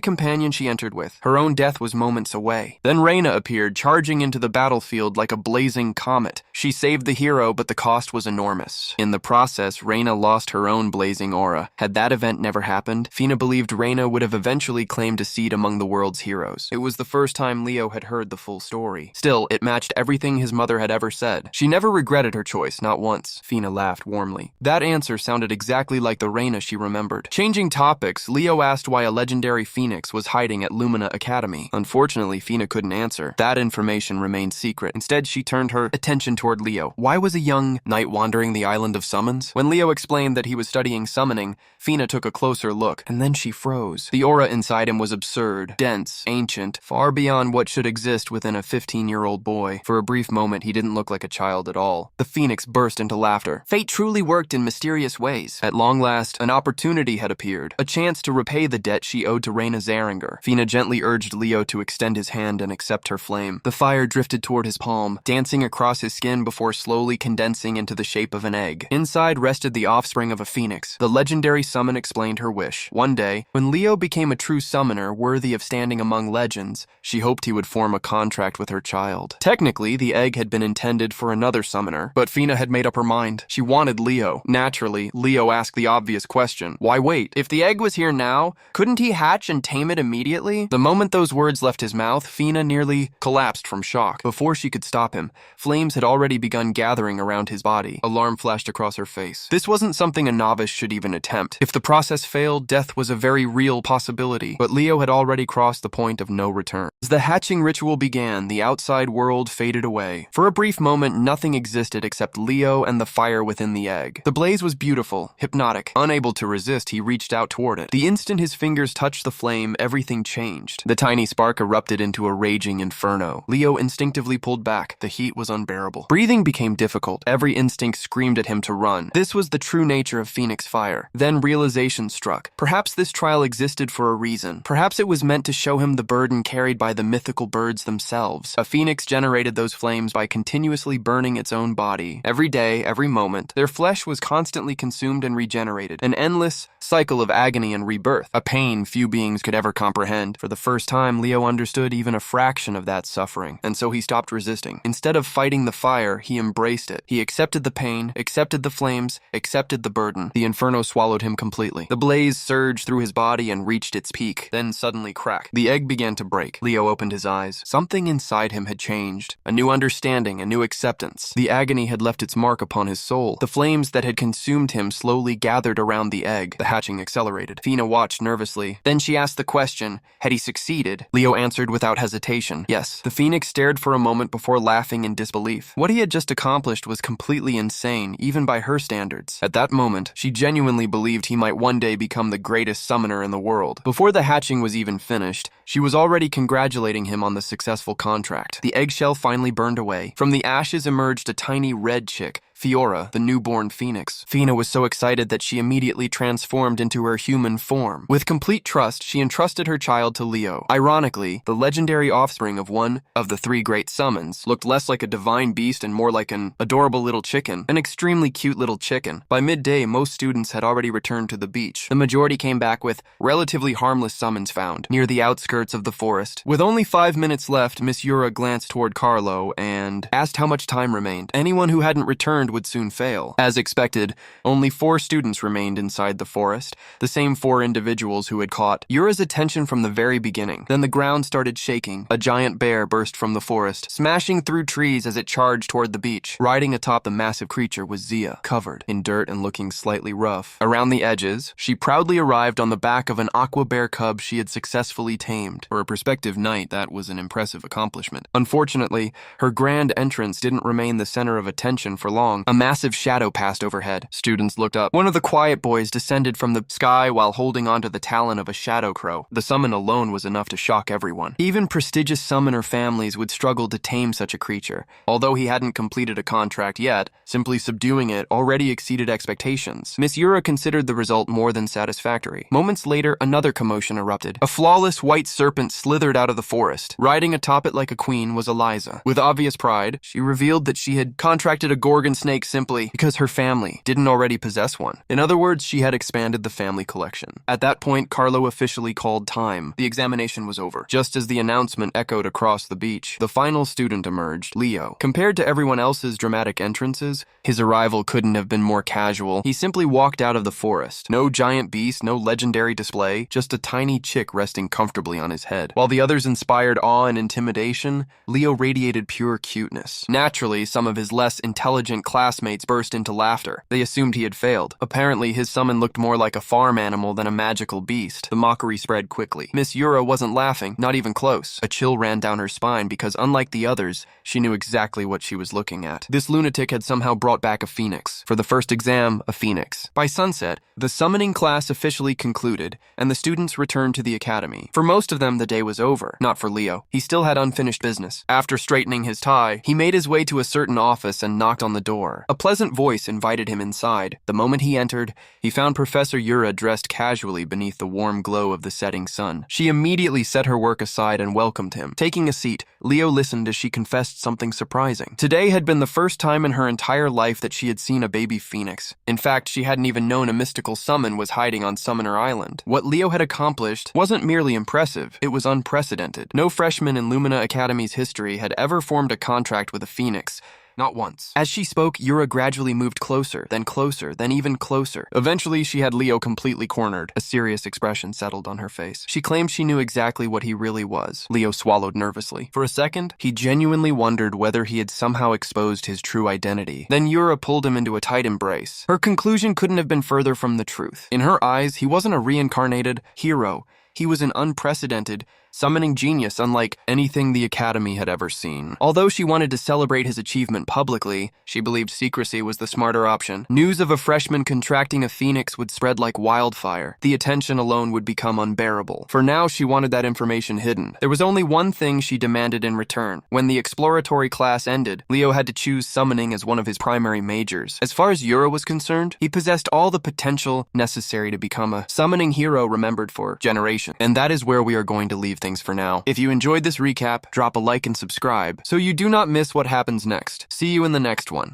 companion she entered with. Her own death was moments away. Then Reina appeared, charging into the battlefield like a blazing comet. She saved the hero, but the cost was enormous. In the process, Reina lost her own blazing aura. Had that event never happened, Fina believed Reina would have eventually claimed a seat among the world's heroes. It was the first time Leo had heard the full story. Still, it matched everything his mother had ever said. She never regretted her choice, not once. Fina laughed warmly. That answer sounded exactly like the Reina she remembered. Changing topics, Leo asked why a legendary phoenix was hiding at Lumina Academy. Unfortunately, Fina couldn't answer. That information remained secret. Instead, she turned her attention toward Leo. Why was a young knight wandering the island of summons? When Leo explained that he was studying summoning, Fina took a closer look, and then she froze. The aura inside him was absurd, dense, ancient, far beyond what should exist within a 15-year-old boy. For a brief moment, he didn't look like a child at all. The phoenix burst into laughter. Fate truly worked in mysterious ways. At long last, an opportunity had appeared, a chance to repay the debt she owed to Reina Zaringer. Fina gently urged Leo to extend his hand and accept her flame. The fire drifted toward his palm, dancing across his skin before slowly condensing into the shape of an egg. Inside rested the offspring of a phoenix. The legendary summon explained her wish. One day, when Leo became a true summoner worthy of standing among legends, she hoped he would form a contract with her child. Technically, the egg had been intended for another summoner, but Fina had made up her mind. She wanted Leo. Naturally, Leo asked the obvious question, why wait? If the egg was here now, couldn't he hatch and tame it immediately? The moment those words left his mouth, Fina nearly collapsed from shock. Before she could stop him, flames had already begun gathering around his body. Alarm flashed across her face. This wasn't something a novice should even attempt. If the process failed, death was a very real possibility, but Leo had already crossed the point of no return. As the hatching ritual began, the outside world faded away. For a brief moment, nothing existed except Leo and the fire within the egg. The blaze was beautiful, hypnotic. Unable to resist, he reached out toward it. The instant his fingers touched the flame, everything changed. The tiny spark erupted into a raging inferno. Leo instinctively pulled back. The heat was unbearable. Breathing became difficult. Every instinct screamed at him to run. This was the true nature of Phoenix fire. Then realization struck. Perhaps this trial existed for a reason. Perhaps it was meant to show him the burden carried by the mythical birds themselves. A phoenix generated those flames by continuously burning its own body. Every day, every moment, their flesh was constantly consumed and regenerated. An endless cycle of agony and rebirth. A pain few beings could ever comprehend. For the first time, Leo understood even a fraction of that suffering, and so he stopped resisting. Instead of fighting the fire, he embraced it. He accepted the pain, accepted the flames, accepted the burden. The inferno swallowed him completely. The blaze surged through his body and reached its peak, then suddenly cracked. The egg began to break. Leo opened his eyes. Something inside him had changed. A new understanding, a new acceptance. The agony had left its mark upon his soul. The flames that had consumed him slowly gathered around the egg. The hatching accelerated. Fina watched nervously. Then she asked the question, had he succeeded? Leo answered without hesitation, yes. The phoenix stared for a moment before laughing in disbelief. What he had just accomplished was completely insane, even by her standards. At that moment, she genuinely believed he might one day become the greatest summoner in the world. Before the hatching was even finished, she was already congratulating him on the successful contract. The eggshell finally burned away. From the ashes emerged a tiny red chick, Fiora, the newborn phoenix. Fina was so excited that she immediately transformed into her human form. With complete trust, she entrusted her child to Leo. Ironically, the legendary offspring of one of the three great summons looked less like a divine beast and more like an adorable little chicken. An extremely cute little chicken. By midday, most students had already returned to the beach. The majority came back with relatively harmless summons found near the outskirts of the forest. With only 5 minutes left, Miss Yura glanced toward Carlo and asked how much time remained. Anyone who hadn't returned would soon fail. As expected, only 4 students remained inside the forest, the same 4 individuals who had caught Yura's attention from the very beginning. Then the ground started shaking. A giant bear burst from the forest, smashing through trees as it charged toward the beach. Riding atop the massive creature was Zia, covered in dirt and looking slightly rough. Around the edges, she proudly arrived on the back of an aqua bear cub she had successfully tamed. For a prospective knight, that was an impressive accomplishment. Unfortunately, her grand entrance didn't remain the center of attention for long. A massive shadow passed overhead. Students looked up. One of the quiet boys descended from the sky while holding onto the talon of a shadow crow. The summon alone was enough to shock everyone. Even prestigious summoner families would struggle to tame such a creature. Although he hadn't completed a contract yet, simply subduing it already exceeded expectations. Miss Yura considered the result more than satisfactory. Moments later, another commotion erupted. A flawless white serpent slithered out of the forest. Riding atop it like a queen was Eliza. With obvious pride, she revealed that she had contracted a gorgon snake simply because her family didn't already possess one. In other words, she had expanded the family collection. At that point, Carlo officially called time. The examination was over. Just as the announcement echoed across the beach, the final student emerged, Leo. Compared to everyone else's dramatic entrances, his arrival couldn't have been more casual. He simply walked out of the forest. No giant beast, no legendary display, just a tiny chick resting comfortably on his head. While the others inspired awe and intimidation, Leo radiated pure cuteness. Naturally, some of his less intelligent classmates burst into laughter. They assumed he had failed. Apparently, his summon looked more like a farm animal than a magical beast. The mockery spread quickly. Miss Yura wasn't laughing, not even close. A chill ran down her spine because, unlike the others, she knew exactly what she was looking at. This lunatic had somehow brought back a phoenix. For the first exam, a phoenix. By sunset, the summoning class officially concluded, and the students returned to the academy. For most of them, the day was over. Not for Leo. He still had unfinished business. After straightening his tie, he made his way to a certain office and knocked on the door. A pleasant voice invited him inside. The moment he entered, he found Professor Yura dressed casually beneath the warm glow of the setting sun. She immediately set her work aside and welcomed him. Taking a seat, Leo listened as she confessed something surprising. Today had been the first time in her entire life that she had seen a baby phoenix. In fact, she hadn't even known a mystical summon was hiding on Summoner Island. What Leo had accomplished wasn't merely impressive, it was unprecedented. No freshman in Lumina Academy's history had ever formed a contract with a phoenix. Not once. As she spoke, Yura gradually moved closer, then even closer. Eventually, she had Leo completely cornered. A serious expression settled on her face. She claimed she knew exactly what he really was. Leo swallowed nervously. For a second, he genuinely wondered whether he had somehow exposed his true identity. Then Yura pulled him into a tight embrace. Her conclusion couldn't have been further from the truth. In her eyes, he wasn't a reincarnated hero. He was an unprecedented, summoning genius unlike anything the Academy had ever seen. Although she wanted to celebrate his achievement publicly, she believed secrecy was the smarter option. News of a freshman contracting a phoenix would spread like wildfire. The attention alone would become unbearable. For now, she wanted that information hidden. There was only one thing she demanded in return. When the exploratory class ended, Leo had to choose summoning as one of his primary majors. As far as Yura was concerned, he possessed all the potential necessary to become a summoning hero remembered for generations. And that is where we are going to leave things for now. If you enjoyed this recap, drop a like and subscribe so you do not miss what happens next. See you in the next one.